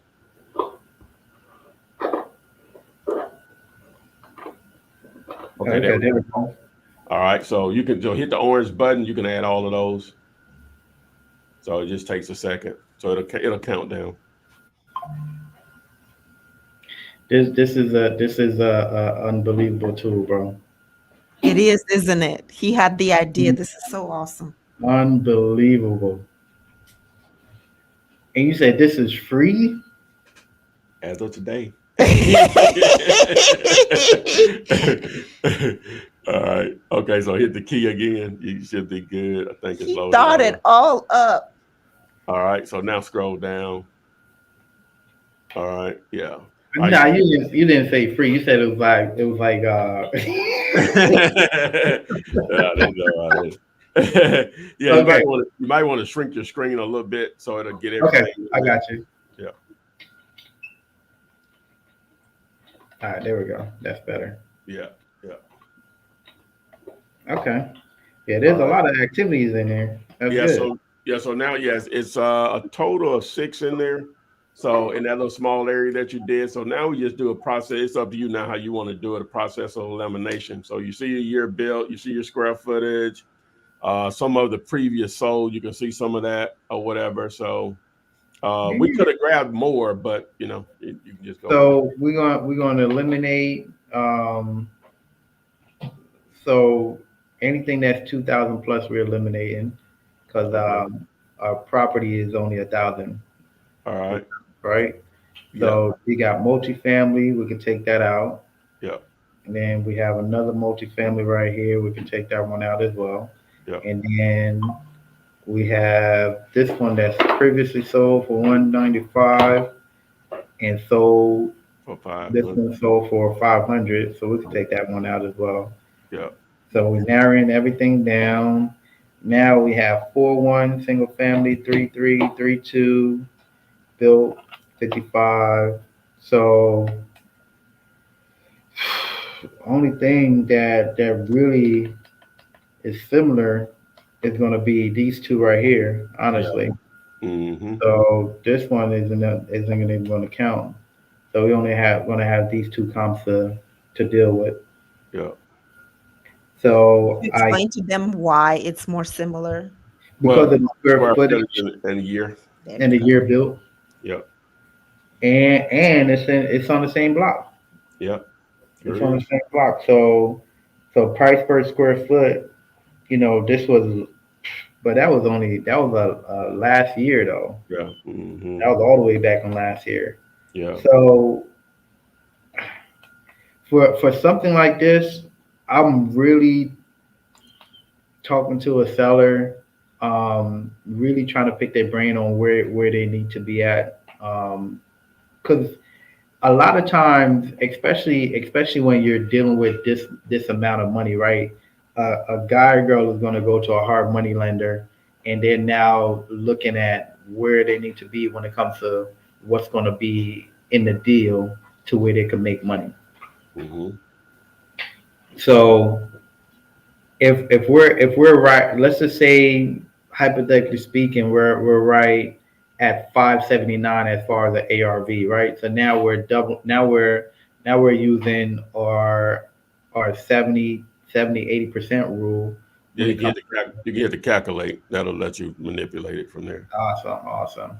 Okay, there Okay. we There go. we go. All right, so you can hit the orange button. You can add all of those. So it just takes a second. So it'll count down. This is a unbelievable tool, bro. It is, isn't it? He had the idea. This is so awesome. Unbelievable. And you said this is free? As of today. All right. Okay, so hit the key again. You should be good. I think it's He loaded thought on. it all up. All right. So now scroll down. All right. Yeah. All right. No, you didn't say free. You said it was like Yeah, that's all right. Yeah, okay. you might want to shrink your screen a little bit so it'll get Okay. everything I in there. got you. Yeah. All right, there we go. That's better. Yeah. Yeah. Okay. Yeah, All there's a right. lot of activities in there. That's Yeah, good. so now yes, it's a total of 6 in there. So in that little small area that you did. So now we just do a process. It's up to you now how you want to do it, a process of elimination. So you see your year built, you see your square footage, some of the previous sold, you can see some of that or whatever. So we Yeah. could have grabbed more, but you can just go with it. So we're gonna eliminate so anything that's 2,000 plus we're eliminating because Okay. our property is only 1,000, All right. right? Yeah. So we got multifamily, we can take that out. Yeah. And then we have another multifamily right here. We can take that one out as well. Yeah. And then we have this one that's previously sold for 195 and sold. For This 500. one sold for 500, so we can take that one out as well. Yeah. So we're narrowing everything down. Now we have 4-1 single family, 3-3, 3-2, built 55. So only thing that really is similar is going to be these two right here, Yeah. honestly. Mm-hmm. So this one isn't even going to count. So we only have going to have these two comps to deal with. Yeah. So I Explain to them why it's more similar. because Well, of the square square footage footage in a year. There and we the go. year built, Yeah. and it's on the same block. Yeah. It's Sure on the is. same block. So price per square foot. This was, but that was a last year though. Yeah. Mm-hmm. That was all the way back on last year. Yeah. So for something like this, I'm really talking to a seller, really trying to pick their brain on where they need to be at. Because a lot of times, especially when you're dealing with this amount of money, right? A guy or girl is going to go to a hard money lender, and they're now looking at where they need to be when it comes to what's going to be in the deal to where they can make money. Mm-hmm. So if we're right, let's just say hypothetically speaking, we're right at 579 as far as the ARV, right? So now we're double. Now we're using our 70 80% rule. Yeah, you can hit the calculate. That'll let you manipulate it from there. Awesome.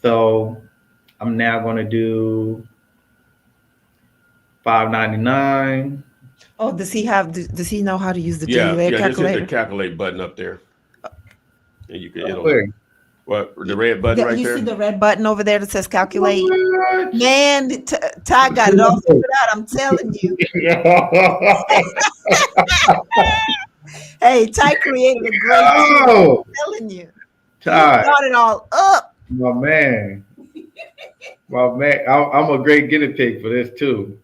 So I'm now going to do $5.99. Oh, does he know how to use the Yeah, derail just hit the calculator? calculate button up there, and it'll Wait, what the red button right You see there. the red button over there that says calculate? what? Man, Ty got it all figured out. I'm telling you. Hey, Ty created a great tool. Oh, I'm telling you. He Ty, thought it all up. my man. My man, I'm a great guinea pig for this too.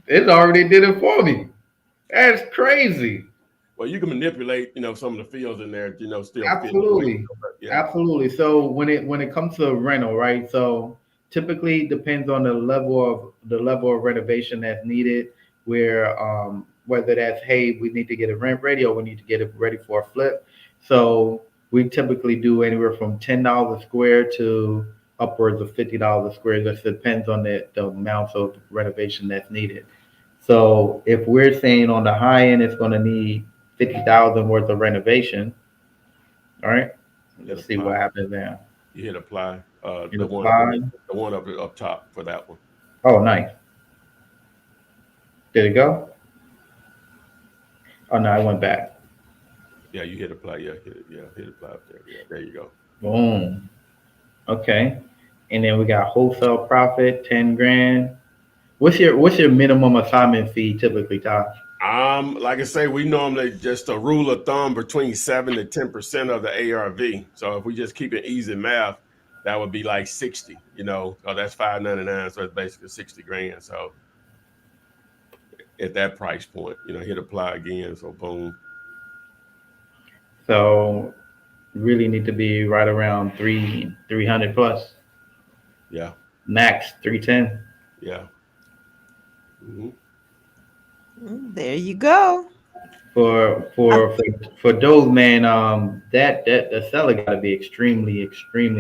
It already did it for me. That's crazy. Well, you can manipulate, some of the fields in there, still fit the way. Absolutely. Yeah, Absolutely. So when it comes to rental, right? So typically it depends on the level of renovation that's needed. Where whether that's, hey, we need to get it rent ready or we need to get it ready for a flip. So we typically do anywhere from $10 a square to upwards of $50 a square. This depends on the amounts of renovation that's needed. So if we're saying on the high end, it's going to need 50,000 worth of renovation. All right. Let's see what happens now. you hit apply. Hit The apply. one up top for that one. Oh, nice. Did it go? Oh no, I went back. Yeah, you hit apply. Yeah, hit apply up there. Yeah, there you go. Boom. Okay. And then we got wholesale profit, 10 grand. What's your minimum assignment fee typically, Ty? Like I say, we normally just a rule of thumb between 7 to 10% of the ARV. So if we just keep it easy math, that would be like 60. So that's $599. So it's basically 60 grand. So at that price point, hit apply again. So boom. So really need to be right around 300 plus. Yeah. Max 310. Yeah. Mm-hmm. There you go. For those, man, that the seller got to be extremely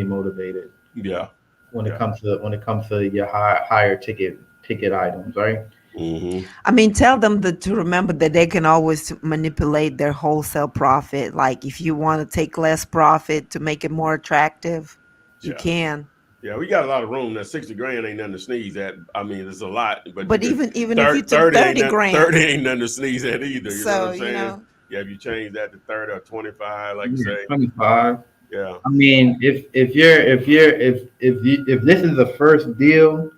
motivated. Yeah. When it comes to your higher ticket items, right? Mm-hmm. I mean, tell them to remember that they can always manipulate their wholesale profit. Like if you want to take less profit to make it more attractive, you can. Yeah, we got a lot of room. That 60 grand ain't nothing to sneeze at. I mean, it's a lot, but even if you took 30 grand, 30 ain't nothing to sneeze at either. You know what I'm saying? Yeah, if you change that to 30 or 25, like you say, 25. Yeah. I mean, if this is the first deal,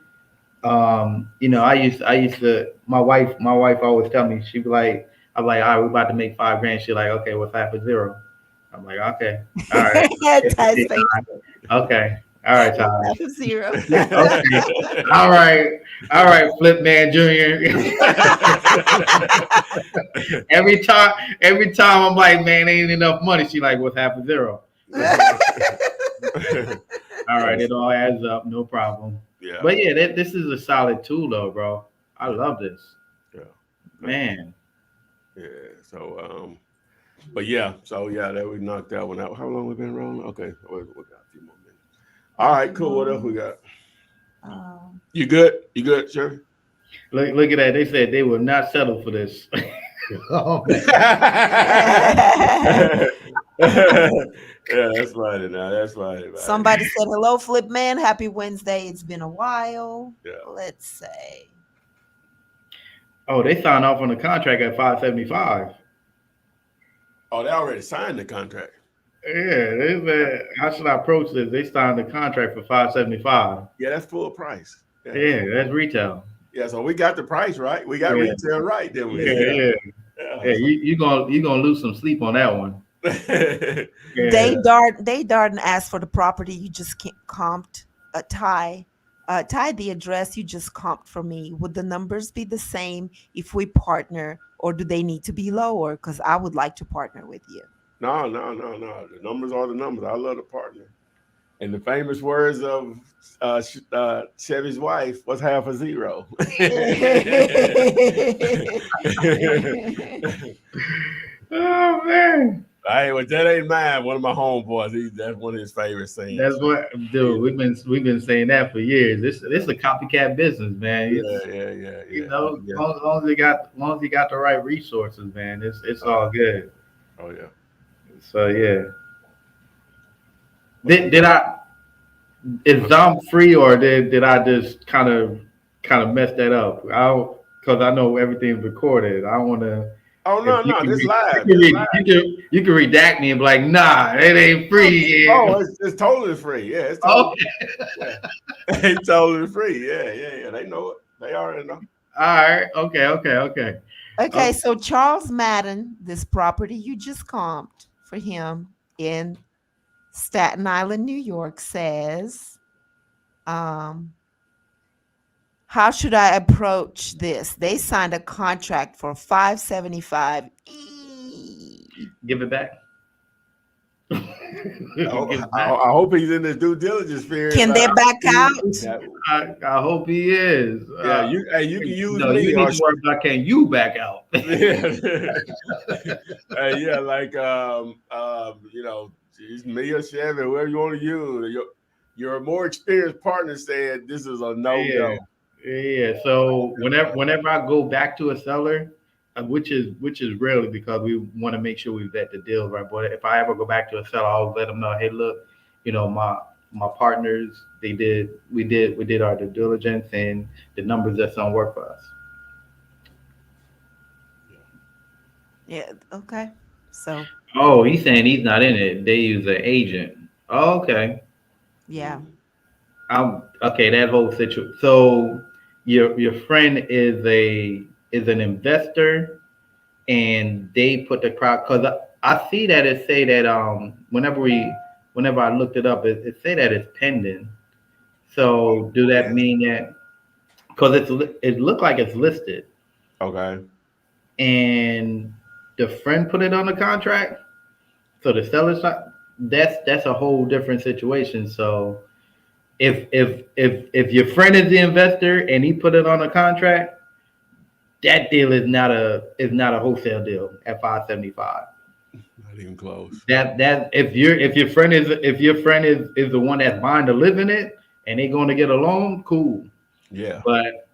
I used to. My wife always tell me, she'd be like, I'm like, all right, we're about to make $5 grand. She's like, okay, what's half of zero? I'm like, okay, all right, okay. All right, Tom. Half of zero. Okay. All right, Flip Man Jr. every time I'm like, man, ain't enough money. She like, what's half of zero? All right, it all adds up, no problem. Yeah. But yeah, this is a solid tool though, bro. I love this. Yeah. Man. Yeah. So but yeah, that we knocked that one out. How long we been rolling? Okay, we got a few more minutes. All right, cool. What else we got? You good? You good, Chevy? Look at that. They said they will not settle for this. Oh, yeah, that's funny now. That's funny. Somebody said, hello, Flip Man. Happy Wednesday. It's been a while. Yeah. Let's say. Oh, they signed off on the contract at 575. Oh, they already signed the contract. Yeah, they said, how should I approach this? They signed the contract for 575. Yeah, that's full price. Yeah, that's retail. Yeah, so we got the price right. We got retail right, didn't we? Yeah. You gonna lose some sleep on that one. They dart and asked for the property. You just can't comped Ty the address you just comped for me. Would the numbers be the same if we partner, or do they need to be lower? Because I would like to partner with you. No. The numbers are the numbers. I love the partner. And the famous words of Chevy's wife, what's half a zero? Oh man. Hey, well, that ain't mine. One of my homeboys, that's one of his favorite sayings. That's what, dude. We've been saying that for years. This is a copycat business, man. It's, Yeah. long as you got the right resources, man, it's Oh, all good. oh yeah. So yeah. Did I is Dom free or did I just kind of mess that up? Because I know everything's recorded. I want to. Oh If no, you no, can, this live. you can, This live. you can redact me and be like, nah, it ain't free. Yeah. Oh, it's totally free. Yeah, it's totally Okay. yeah. It's totally free. Yeah. They know it. They already know. All right. Okay. Okay, so Charles Madden, this property you just comped for him in Staten Island, New York, says, um, how should I approach this? They signed a contract for 575. Give it back. Oh, Give it back. I hope he's in the due diligence period. Can they back out? Yeah, I hope he is. you can use No, me you or need to worry about can you back out? yeah, like it's me or Chevy, whoever you want to use. Your more experienced partner said this is a no-go. Yeah. So whenever I go back to a seller, which is rarely because we want to make sure we vet the deal right. But if I ever go back to a seller, I'll let them know, hey, look, my partners, we did our due diligence and the numbers just don't work for us. Yeah, okay. So, Oh, he's saying he's not in it. They use an agent. Oh, okay. yeah. Okay, that whole situation. So your friend is an investor, and they put the crowd because I see that it say that whenever I looked it up, it say that it's pending. So do that mean that because it looked like it's listed Okay. and the friend put it on the contract, so the seller's not. That's a whole different situation. So if your friend is the investor and he put it on a contract, that deal is not a wholesale deal at 575. Not even close. That if your friend is the one that's buying to live in it and they're going to get a loan, cool. Yeah. But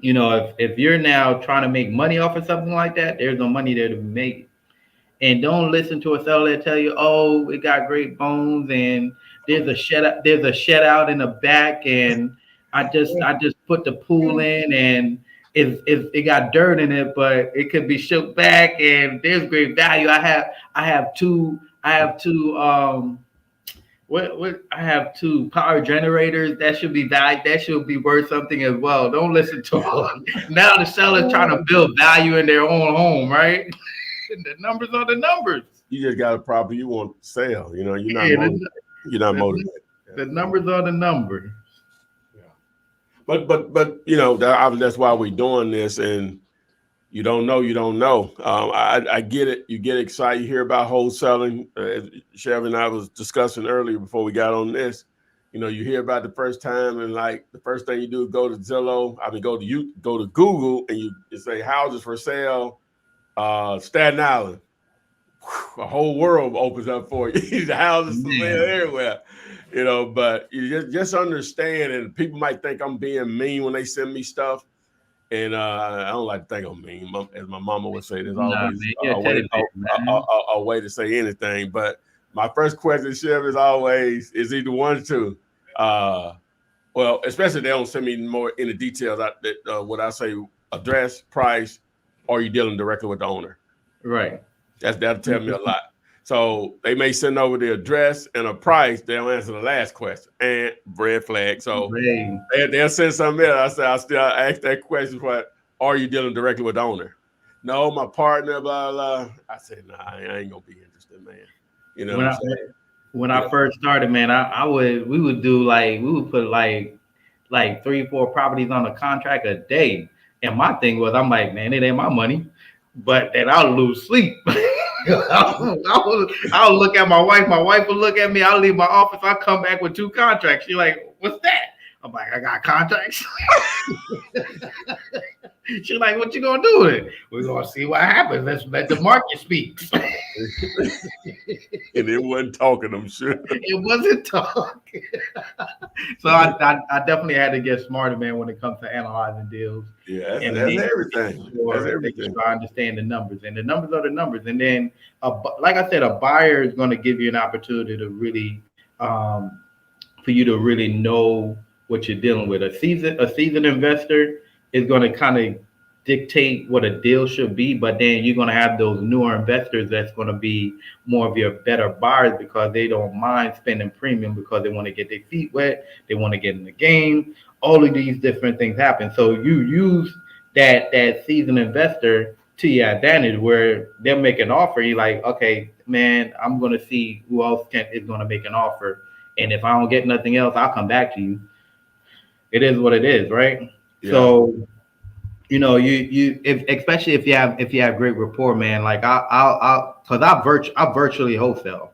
if you're now trying to make money off of something like that, there's no money there to be made. And don't listen to a seller that tell you, oh, it got great bones and there's a shed out in the back and I just put the pool in and it got dirt in it, but it could be shook back and there's great value. I have two power generators that should be valued. That should be worth something as well. Don't listen to them. Now the seller's trying to build value in their own home, right? The numbers are the numbers. You just got a property you want to sell. You're not Yeah, motivated. You're not motivated. the numbers are the numbers. But that's why we're doing this, and you don't know. I get it. You get excited. You hear about wholesaling. Chevy and I was discussing earlier before we got on this. You hear about the first time, and like the first thing you do is go to Zillow. Go to Google, and you say houses for sale, Staten Island. A whole world opens up for you. The houses for sale everywhere. But you just understand, and people might think I'm being mean when they send me stuff, and I don't like to think I'm mean. As my mama would say, there's always a way to say anything. But my first question, Chef, is always is either one or two. Well, especially if they don't send me more in the details. What I say, address, price, or you dealing directly with the owner. Right. That'll tell me a lot. So they may send over the address and a price. They'll answer the last question and red flag. So they'll send something else. I'll still ask that question. What are you dealing directly with the owner? No, my partner, blah, blah. I said, nah, I ain't gonna be interested, man. You know what I'm saying? When I first started, man, we would put like 3-4 properties on a contract a day. And my thing was, I'm like, man, it ain't my money. But then I'll lose sleep. I'll look at my wife. My wife will look at me. I'll leave my office. I'll come back with 2 contracts. She's like, what's that? I'm like, I got contracts. She's like, "What you gonna do with it? We're gonna see what happens. Let's let the market speak." And it wasn't talking, I'm sure. It wasn't talking. So I definitely had to get smarter, man, when it comes to analyzing deals Yeah, and that's everything. That's making everything. sure I understand the numbers. And the numbers are the numbers. And then, like I said, a buyer is going to give you an opportunity to really, for you to really know what you're dealing with. A seasoned investor is going to kind of dictate what a deal should be, but then you're going to have those newer investors that's going to be more of your better buyers because they don't mind spending premium because they want to get their feet wet, they want to get in the game. All of these different things happen. So you use that seasoned investor to your advantage where they'll make an offer. You're like, okay, man, I'm going to see who else is going to make an offer. And if I don't get nothing else, I'll come back to you. It is what it is, right? Yeah. So if especially if you have great rapport, man. Like because I virtually wholesale,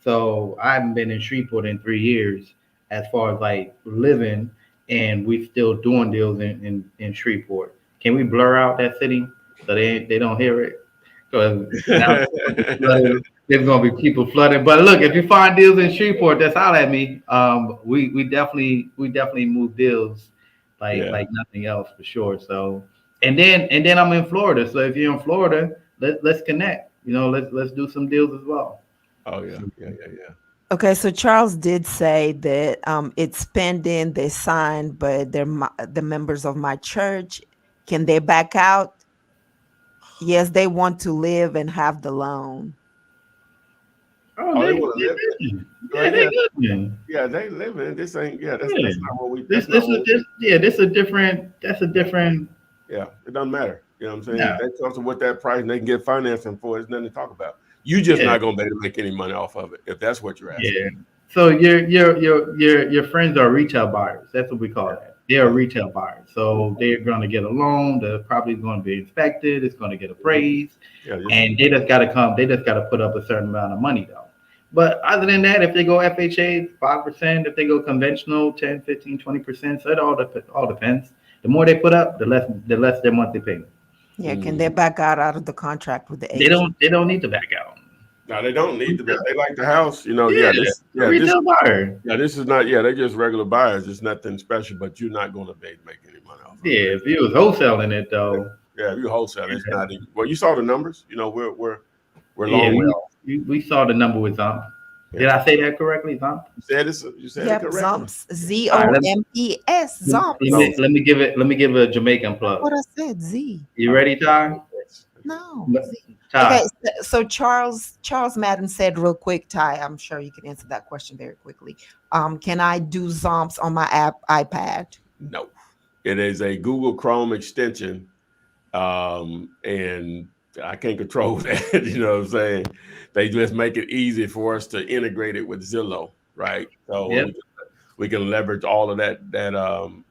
so I haven't been in Shreveport in 3 years as far as like living, and we still doing deals in Shreveport. Can we blur out that city so they don't hear it? Because now there's gonna be people flooding. But look, if you find deals in Shreveport, that's holler at me. We definitely move deals like Yeah. like nothing else for sure. So and then I'm in Florida. So if you're in Florida, let's connect. Let's do some deals as well. Oh yeah. Yeah. Yeah. Yeah. Okay, so Charles did say that it's pending, they signed, but the members of my church. Can they back out? Yes, they want to live and have the loan. Oh, Oh, they they want to live there. Well, yeah, they yeah, good, man. yeah, they live in this ain't yeah, Yeah. that's not what we This that's not this is what this yeah, this a different that's a yeah, different yeah. It doesn't matter. You know what I'm saying? no. If that comes with that price and they can get financing for it, it's nothing to talk about. You just Yeah, not gonna be able to make any money off of it if that's what you're asking. yeah. So your friends are retail buyers. That's what we call Yeah. that. They are Yeah. retail buyers. So they're gonna get a loan, the property is gonna be inspected, it's gonna get Mhm. appraised, Yeah, just and they just gotta put up a certain amount of money though. But other than that, if they go FHA, 5%, if they go conventional, 10, 15, 20%, so it all depends. The more they put up, the less their monthly payment. Yeah, can they mm. back out of the contract with the They agent? don't they don't need to back out. No, they don't need to be. Retail- If they like the house, Yeah, a this retail buyer. yeah, this is not they're just regular buyers. It's nothing special, but you're not gonna be able to make any money off of Yeah, if he was wholesaling it though, it. Yeah, if you wholesale, it's not even well, you saw the numbers, we're yeah, long way we, off. we saw the number with Zomp. Did Yeah. I say that correctly, Zomp? You said it Yep, correctly. Zomps. Z All right, O M E S. So Zomps. let me give a Jamaican What plug. I said, Z. You ready, Ty? No, Z. Okay, Ty. so Charles Madden said real quick, Ty, I'm sure you can answer that question very quickly. Can I do Zomps on my iPad? no. It is a Google Chrome extension. And I can't control that, you know what I'm saying? They just make it easy for us to integrate it with Zillow, right? So Yep. we can leverage all of that Zillow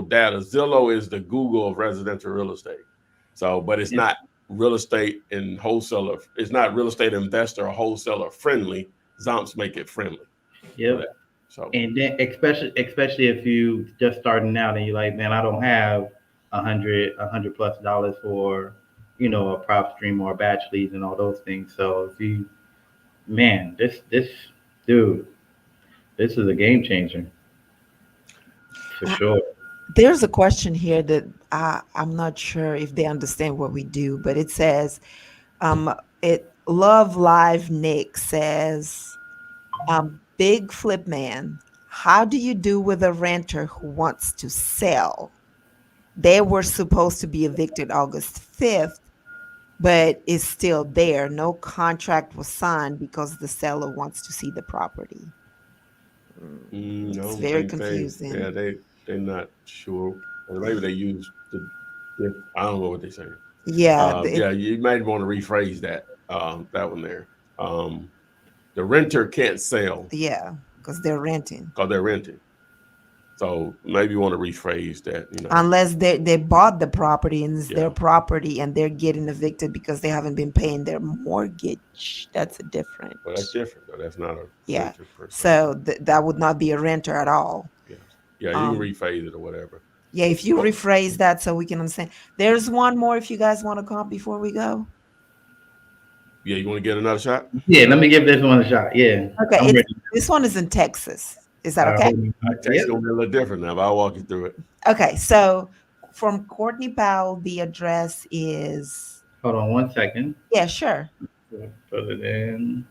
data. Zillow is the Google of residential real estate. So, but it's Yep. not real estate and wholesaler. It's not real estate investor or wholesaler friendly. Zomps make it friendly for Yep. that. So, And then especially if you just starting out and you're like, man, I don't have a hundred plus dollars for a prop stream or a batch leads and all those things. So if you man, this dude, this is a game changer for Uh, sure. There's a question here that I'm not sure if they understand what we do, but it says, it Love Live Nick says, Big Flip Man, how do you do with a renter who wants to sell? They were supposed to be evicted August 5th, but is still there. No contract was signed because the seller wants to see the property. I It's don't very think confusing. they're not sure. Or maybe they use I don't know what they're saying. Yeah, Yeah, you might want to rephrase that one there. The renter can't sell yeah, because they're renting. because they're renting. So maybe you want to rephrase that. Unless they bought the property and it's Yeah, their property and they're getting evicted because they haven't been paying their mortgage. That's a different. but that's different. Though. That's not a Yeah. renter per se. So that would not be a renter at all. Yeah, yeah, you can Um, rephrase it or whatever. Yeah, if you rephrase that so we can understand. There's one more if you guys want to come before we go. Yeah, you want to get another shot? Yeah, let me give this one a shot. Yeah, Okay, I'm ready. this one is in Texas. Is that okay? Hold on. Text Yep. gonna be a little different now, but I'll walk you through it. Okay, so from Courtney Powell, the address is, Hold on 1 second. yeah, sure. Put it in.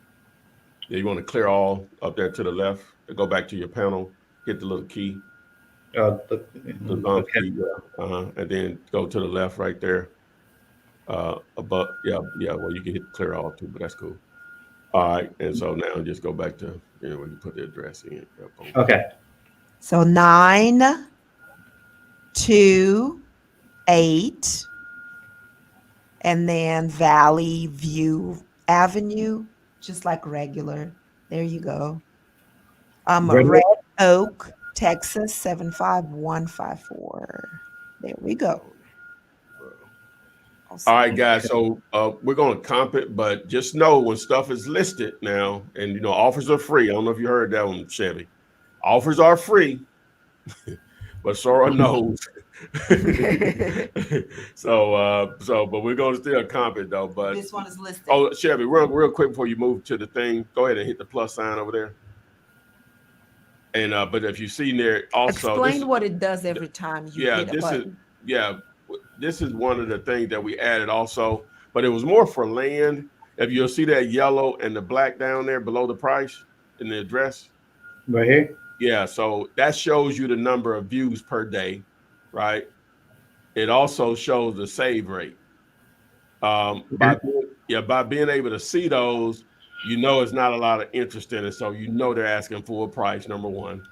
Yeah, you want to clear all up there to the left. Go back to your panel, hit the little key, the thumb Okay. key, and then go to the left right there. Above, yeah. Well, you can hit clear all too, but that's cool. All right, and so now just go back to where you put the address in. Okay. So 928, and then Valley View Avenue, just like regular. There you go. Red Oak, Texas 75154. There we go. All right, guys. So we're gonna comp it, but just know when stuff is listed now, and offers are free. I don't know if you heard that one, Chevy. Offers are free, but Sora knows. But we're gonna still comp it though. But this one is listed. Oh, Chevy, real quick before you move to the thing, go ahead and hit the plus sign over there. And but if you see there also, explain what it does every time you hit a button. This is one of the things that we added also, but it was more for land. If you'll see that yellow and the black down there below the price in the address. Right here? Yeah, so that shows you the number of views per day, right? It also shows the save rate. By being able to see those, it's not a lot of interest in it. So they're asking full price, number one.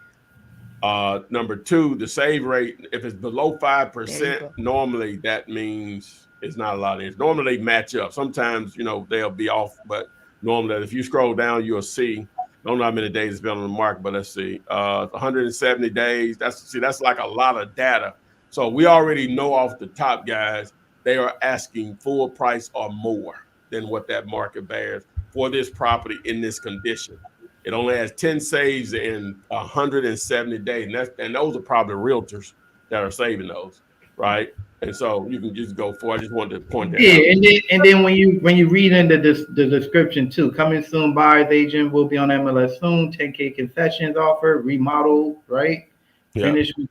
Number two, the save rate, if it's below 5%, normally that means it's not a lot of interest. Normally they match up. Sometimes, they'll be off, but normally if you scroll down, you'll see. I don't know how many days it's been on the market, but let's see. 170 days. That's like a lot of data. So we already know off the top, guys, they are asking full price or more than what that market bears for this property in this condition. It only has 10 saves in 170 days. And those are probably realtors that are saving those, right? And so you can just go for it. I just wanted to point that out. Yeah, and then when you read into the description too, coming soon, buyer's agent will be on MLS soon, 10K concessions offer, remodel, right? Yeah. Finish with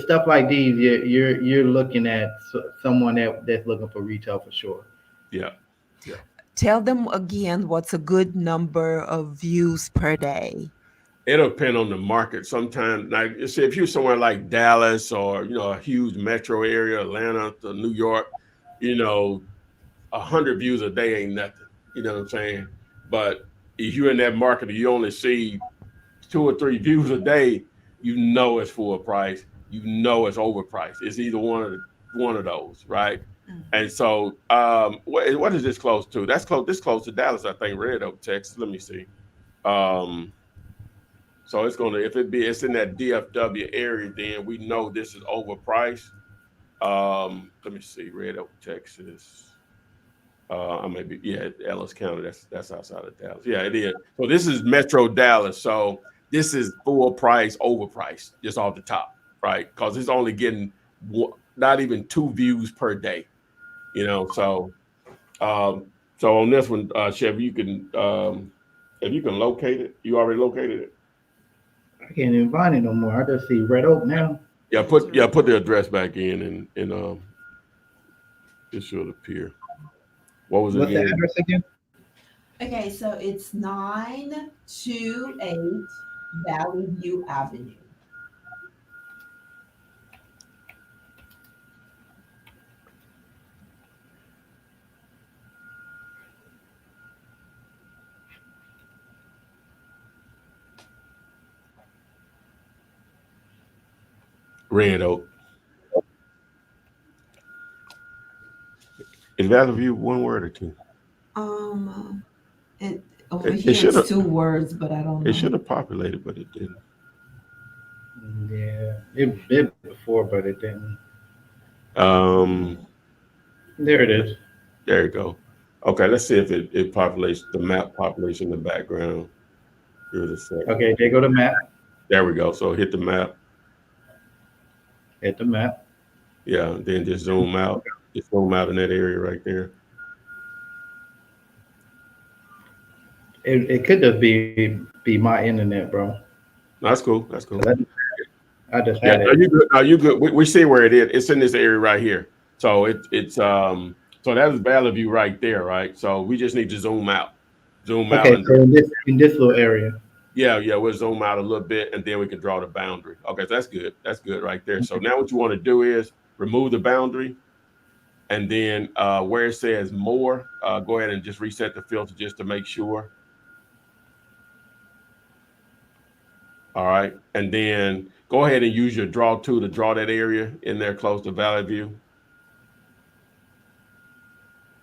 stuff like these, you're looking at someone that's looking for retail for sure. Yeah. Tell them again what's a good number of views per day. It'll depend on the market. Sometimes, like if you're somewhere like Dallas or a huge metro area, Atlanta to New York, 100 views a day ain't nothing. You know what I'm saying? But if you're in that market and you only see 2 or 3 views a day, it's full price. It's overpriced. It's either one of those, right? And so, what is this close to? This close to Dallas, I think, Red Oak, Texas. Let me see. So it's it's in that DFW area, then we know this is overpriced. Let me see, Red Oak, Texas. Ellis County. That's outside of Dallas. Yeah, it is. So this is Metro Dallas. So this is full price, overpriced, just off the top, right? Because it's only getting not even 2 views per day. So on this one, Chevy, you can if you can locate it, you already located it. I can't even find it no more. I just see Red Oak now. Yeah, put the address back in and it should appear. What was it? What's the address again? Okay, so it's 928 Valley View Avenue. Red Oak. Is Valley View one word or two? Over here it's 2 words, but I don't know. It should have populated, but it didn't. Yeah, it did before, but it didn't. There it is. There you go. Okay, let's see if it populates the map population in the background. Here's a second. Okay, there go the map. There we go. So hit the map. Hit the map. Yeah, then just zoom out. Just zoom out in that area right there. It could just be my internet, bro. No, that's cool. That's 'Cause cool. I just Yeah, had are it. you good? Are you good? We see where it is. It's in this area right here. So so that is Valley View right there, right? So we just need to zoom out, Okay, and so then in this little area. yeah, we'll zoom out a little bit, and then we can draw the boundary. Okay, so that's good. That's good right there. So now what you want to do is remove the boundary, and then where it says more, go ahead and just reset the filter just to make sure. All right, and then go ahead and use your draw tool to draw that area in there close to Valley View.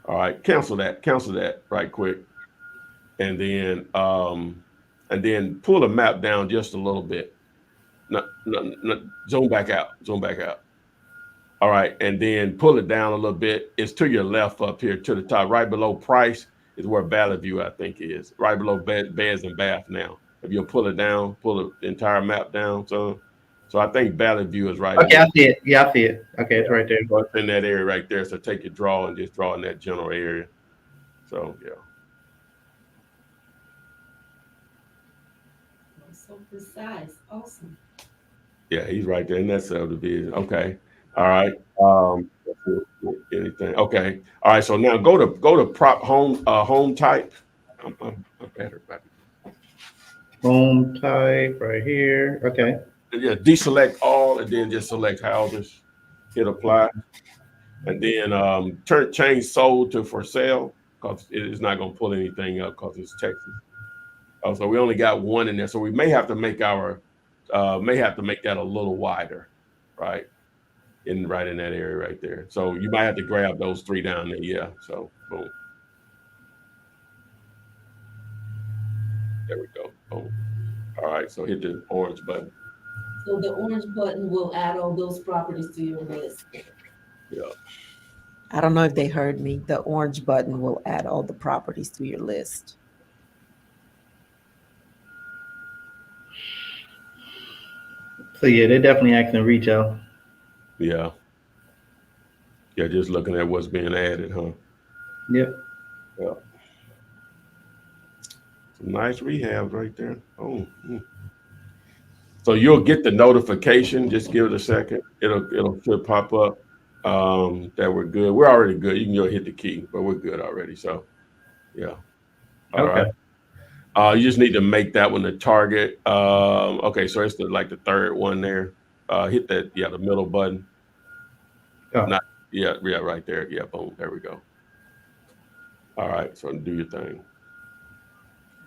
All right, cancel that right quick, and then pull the map down just a little bit. No, no, no, zoom back out. All right, and then pull it down a little bit. It's to your left up here to the top, right below price is where Valley View I think is, right below beds and bath. Now, if you'll pull it down, pull the entire map down, so I think Valley View is right in Okay, there. I see it. Yeah, I see it. Okay, it's Yeah, right there. so it's in that area right there. So take your draw and just draw in that general area. So yeah. So precise. Awesome. Yeah, he's right there in that subdivision. Okay. All right. Anything. Okay. All right. So now go to prop home type. I'm better, buddy. Home type right here. Okay. Yeah, deselect all and then just select houses. Hit apply. And then change sold to for sale because it is not gonna pull anything up because it's Texas. Oh, so we only got one in there. So we may have to make that a little wider, right? Right in that area right there. So you might have to grab those three down there. Yeah. So boom. There we go. Boom. All right. So hit the orange button. So the orange button will add all those properties to your list. Yeah. I don't know if they heard me. The orange button will add all the properties to your list. So yeah, they're definitely acting retail. Yeah. Yeah. Just looking at what's being added, huh? Yep. Yeah. Some nice rehabs right there. Oh. So you'll get the notification. Just give it a second. It'll should pop up that we're good. We're already good. You can go hit the key, but we're good already. So yeah. All Okay. right. You just need to make that one the target. Okay, so it's the third one there. Hit that, yeah, the middle button. Oh, Not yeah, right there. Yeah, boom. There we go. All right, so do your thing.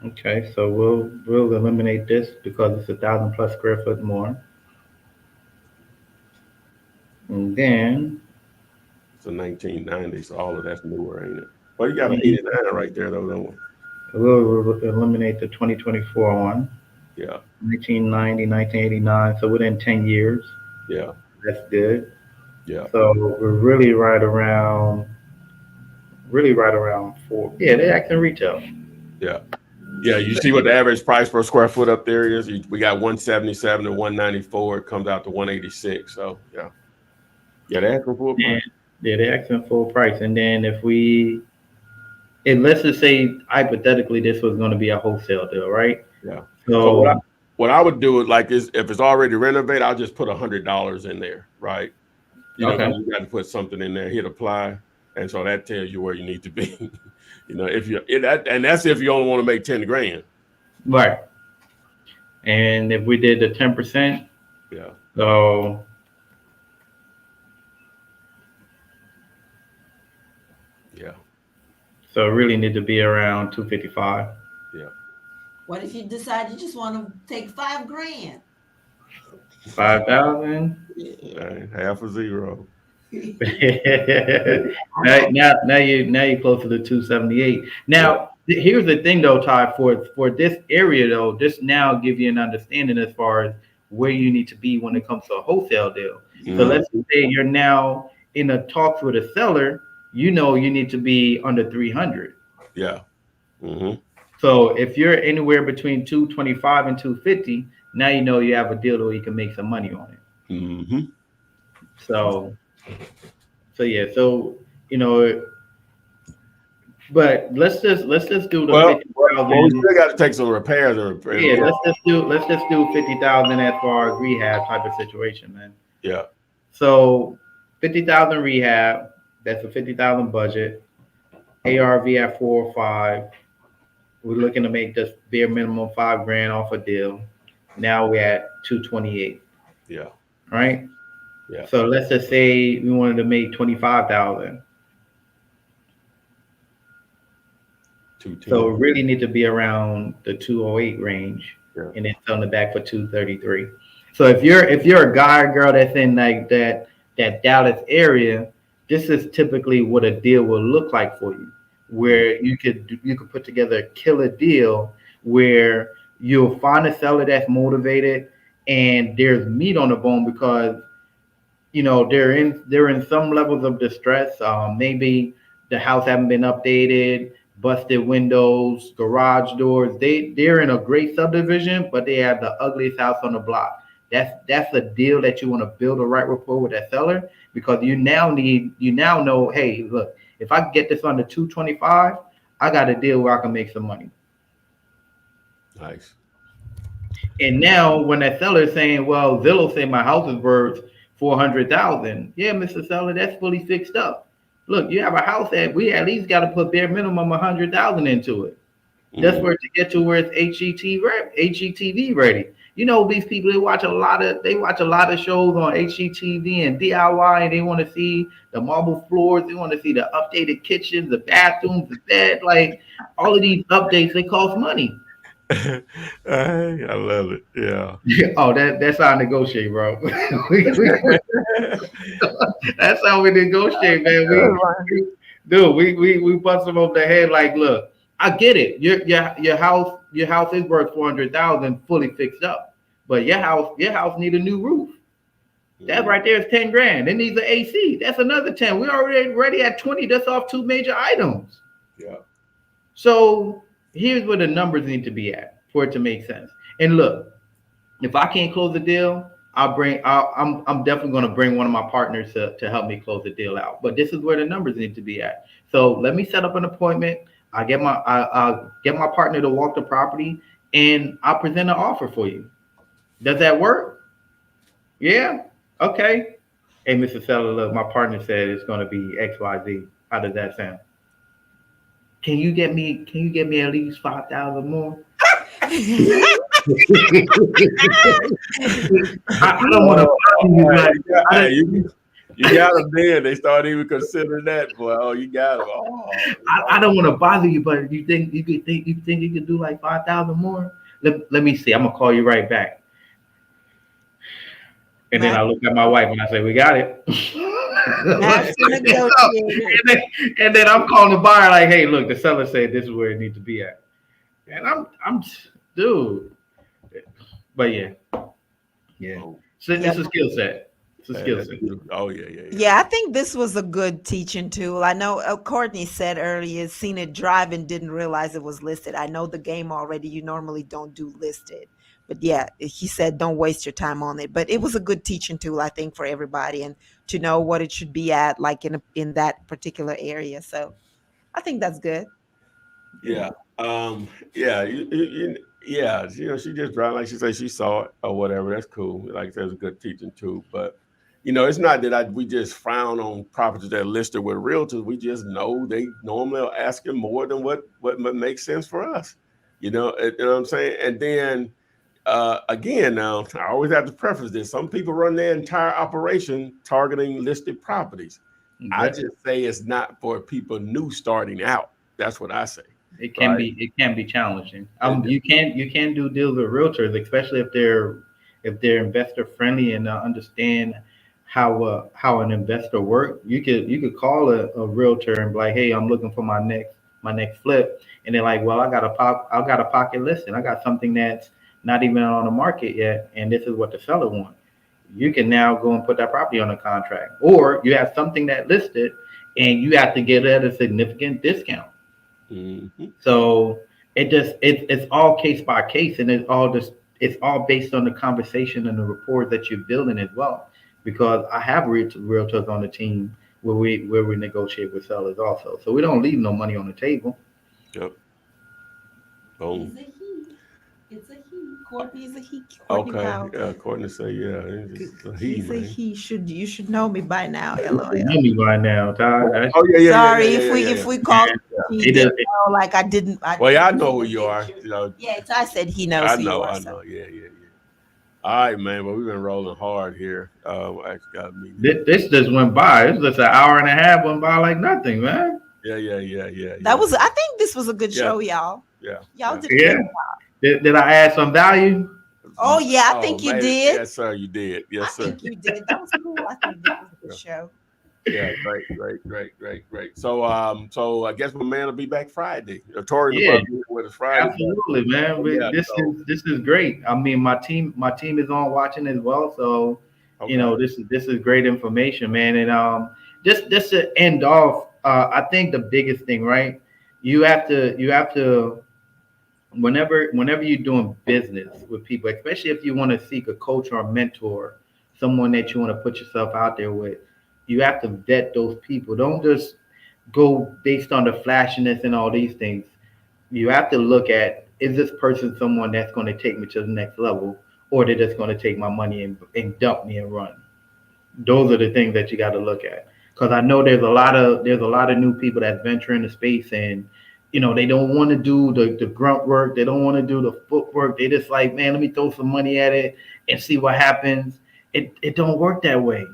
okay. So we'll eliminate this because it's 1,000+ square foot more. And then It's a 1990, so all of that's newer, ain't it? Well, you got an 89 right there, though, don't we? we'll eliminate the 2024 one. Yeah, 1990, 1989. So within 10 years. yeah, That's good. yeah, So we're really right around four. Yeah, they're acting retail. yeah. Yeah, you see what the average price per square foot up there is? We got 177 to 194. It comes out to 186. So, yeah. Yeah, that's for full And price. yeah, they're acting full price. And then and let's just say hypothetically this was going to be a wholesale deal, right? Yeah. So So what I would do is if it's already renovated, I'll just put $100 in there, right? okay, Because you got to put something in there, hit apply, and so that tells you where you need to be. And that's if you only want to make 10 grand. right. And if we did the 10%, Yeah, so yeah, so it really need to be around 255. yeah. What if you decide you just want to take $5,000? 5,000. Half a zero. now you're closer to 278. Now here's the thing though, Ty, for this area though, this now give you an understanding as far as where you need to be when it comes to a wholesale deal. So let's say you're now in a talks with a seller, you need to be under 300. Yeah. Mm-hmm. So if you're anywhere between 225 and 250, now you have a deal where you can make some money on it. Mm-hmm. So yeah, so you know, but let's just do the Well, we 50,000. still got to take some repairs and repair. Yeah, let's just do 50,000 as far as rehab type of situation, man. Yeah. So 50,000 rehab, that's a 50,000 budget. ARV at 4 or 5. We're looking to make just bare minimum 5 grand off a deal. Now we're at 228, Yeah. right? Yeah. So let's just say we wanted to make 25,000. So 210. it really need to be around the 208 range, Yeah. and then selling it back for 233. So if you're a guy or girl that's in like that Dallas area, this is typically what a deal will look like for you, where you could put together a killer deal where you'll find a seller that's motivated and there's meat on the bone because they're in some levels of distress. Maybe the house haven't been updated, busted windows, garage doors. They're in a great subdivision, but they have the ugliest house on the block. That's a deal that you want to build a right rapport with that seller because you now know, hey, look, if I can get this under 225, I got a deal where I can make some money. Nice. And now when that seller is saying, well, Zillow say my house is worth 400,000. Yeah, Mr. Seller, that's fully fixed up. Look, you have a house that we at least got to put bare minimum 100,000 into it. That's Mhm. where to get to where it's HGTV ready. You know, these people they watch a lot of shows on HGTV and DIY, and they want to see the marble floors, they want to see the updated kitchens, the bathrooms, the bed, like all of these updates. They cost money. I love it. Yeah. Oh, that's how I negotiate, bro. That's how we negotiate, man. We bust them over the head. Like, look, I get it. Your house is worth 400,000, fully fixed up, but your house need a new roof. That right there is 10 grand. It needs an AC. That's another 10. We already at 20. That's off two major items. Yeah. So here's where the numbers need to be at for it to make sense. And look, if I can't close the deal, I'm definitely going to bring one of my partners to help me close the deal out. But this is where the numbers need to be at. So let me set up an appointment. I'll get my partner to walk the property, and I'll present an offer for you. Does that work? Yeah. Okay. Hey, Mr. Seller, look, my partner said it's going to be XYZ. How does that sound? Can you get me at least 5,000 more? I don't want to bother you, Hey, you got them there. They start even considering that. Boy, oh, you got them. Oh, I don't want to bother you, but you think you could do like 5,000 more? Let me see. I'm gonna call you right back. And then I look at my wife and I say, "We got it." Master negotiator. and then I'm calling the buyer like, "Hey, look, the seller said this is where it needs to be at." And I'm dude. But yeah. So it's a skill set. It's a skill set. oh yeah. Yeah, I think this was a good teaching tool. I know Courtney said earlier, seen it drive and didn't realize it was listed. I know the game already. You normally don't do listed. But yeah, he said don't waste your time on it. But it was a good teaching tool, I think, for everybody and to know what it should be at, like in that particular area. So I think that's good. Yeah. Yeah. Yeah. She just dropped, like she said, she saw it or whatever. That's cool. Like that's a good teaching too. But it's not that we just frown on properties that are listed with realtors. We just know they normally are asking more than what makes sense for us. You know what I'm saying? And then again, now I always have to preface this. Some people run their entire operation targeting listed properties. I just say it's not for people new starting out. That's what I say. It can be challenging. You can do deals with realtors, especially if they're investor friendly and understand how an investor works. You could call a realtor and be like, hey, I'm looking for my next flip, and they're like, well, I got a pocket listing. I got something that's not even on the market yet, and this is what the seller wants. You can now go and put that property on a contract, or you have something that listed, and you have to get it at a significant discount. Mm-hmm. So it's all case by case, and it's all based on the conversation and the rapport that you're building as well. because I have realtors on the team where we negotiate with sellers also. So we don't leave no money on the table. Yep. He's a he. It's a he. Courtney's a he. Courtney Okay. Powell. Yeah. Courtney say, yeah, it's a he, He's a man. he. You should know me by now. You LOL. know me by now, Todd. Oh yeah. Sorry Yeah. if we called he He didn't does. know, like I didn't. Well, yeah, I didn't know see who the you are. picture. You know, Yeah, I said he knows I who know, you are. I know. Yeah. All right, man. Well, we've been rolling hard here. I actually got a meeting. This just went by. It's just an hour and a half went by like nothing, man. Yeah. That was. I think this was a good Yeah. show, y'all. Yeah. Y'all did. Yeah. Did I add some value? Oh yeah, I think you man. did. Yes, sir. You did. Yes, I sir. think you did. That was cool. I think that was a good show. Yeah, great. So I guess my man will be back Friday. Tori will Yeah. probably be with us Friday. Absolutely, man. Yeah, This is great. I mean, my team is on watching as well. So Okay. you know, this is great information, man. And just to end off, I think the biggest thing, right? You have to whenever you're doing business with people, especially if you want to seek a coach or a mentor, someone that you want to put yourself out there with, you have to vet those people. Don't just go based on the flashiness and all these things. You have to look at, is this person someone that's going to take me to the next level, or they're just going to take my money and dump me and run? Those are the things that you got to look at. Because I know there's a lot of new people that venture into space, and you know, they don't want to do the grunt work. They don't want to do the footwork. They just like, man, let me throw some money at it and see what happens. It don't work that way.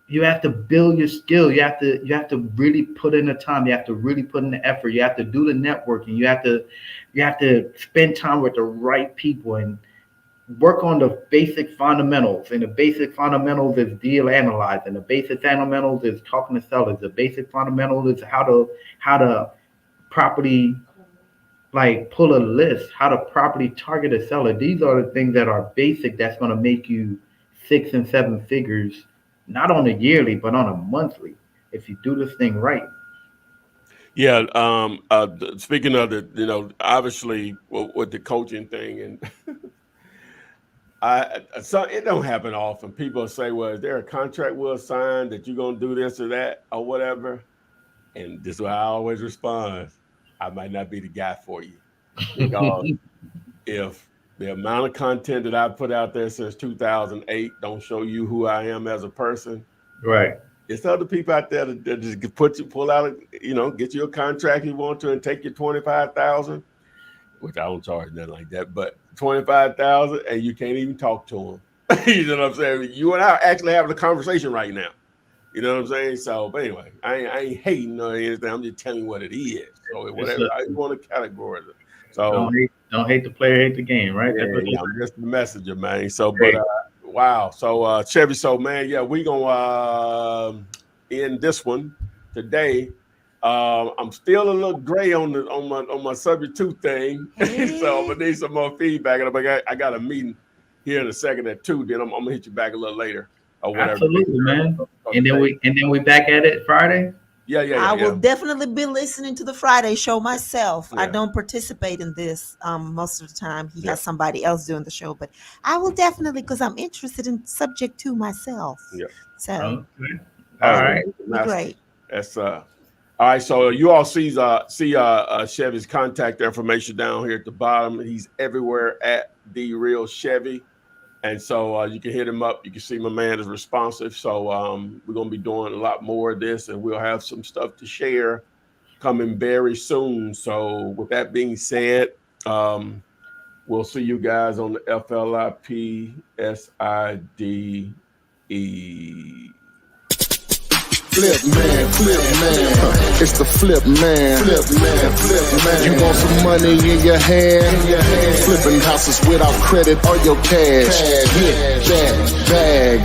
You have to build your skill. You have to really put in the time. You have to really put in the effort. You have to do the networking. You have to spend time with the right people and work on the basic fundamentals. And the basic fundamentals is deal analyzing. The basic fundamentals is talking to sellers. The basic fundamentals is how to properly like pull a list, how to properly target a seller. These are the things that are basic that's going to make you 6 and 7 figures, not on a yearly, but on a monthly, if you do this thing right. Yeah. Speaking of the, you know, obviously with the coaching thing, and so it don't happen often. People say, well, is there a contract we'll sign that you're going to do this or that or whatever? And this is what I always respond. I might not be the guy for you. Because if the amount of content that I've put out there since 2008 don't show you who I am as a person, right? It's other people out there that just pull out, you know, get you a contract you want to and take your $25,000, which I don't charge nothing like that, but $25,000 and you can't even talk to them. You know what I'm saying? You and I are actually having a conversation right now. You know what I'm saying? So, but anyway, I ain't hating or anything. I'm just telling you what it is. So whatever I want to categorize it. So don't hate the player, hate the game, right? Yeah, I'm just the messenger, man. So, but wow. So Chevy, so man, yeah, we gonna end this one today. I'm still a little gray on my subject 2 thing. So I'm gonna need some more feedback. And I got a meeting here in a second at 2. Then I'm gonna hit you back a little later. Or whatever. Absolutely, man. And then we back at it Friday. Yeah. I will definitely be listening to the Friday show myself. Yeah. I don't participate in this most of the time. He has somebody else doing the show, but I will definitely, because I'm interested in subject 2 myself. Yeah. So okay. All right. Great. That's all right. So you all see Chevy's contact information down here at the bottom. He's everywhere at derail Chevy. And so you can hit him up. You can see my man is responsive. So we're going to be doing a lot more of this, and we'll have some stuff to share coming very soon. So with that being said, we'll see you guys on the FLIP SIDE. Flip man, it's the flip man. You want some money in your hand? Flipping houses without credit or your cash. Hit that bag.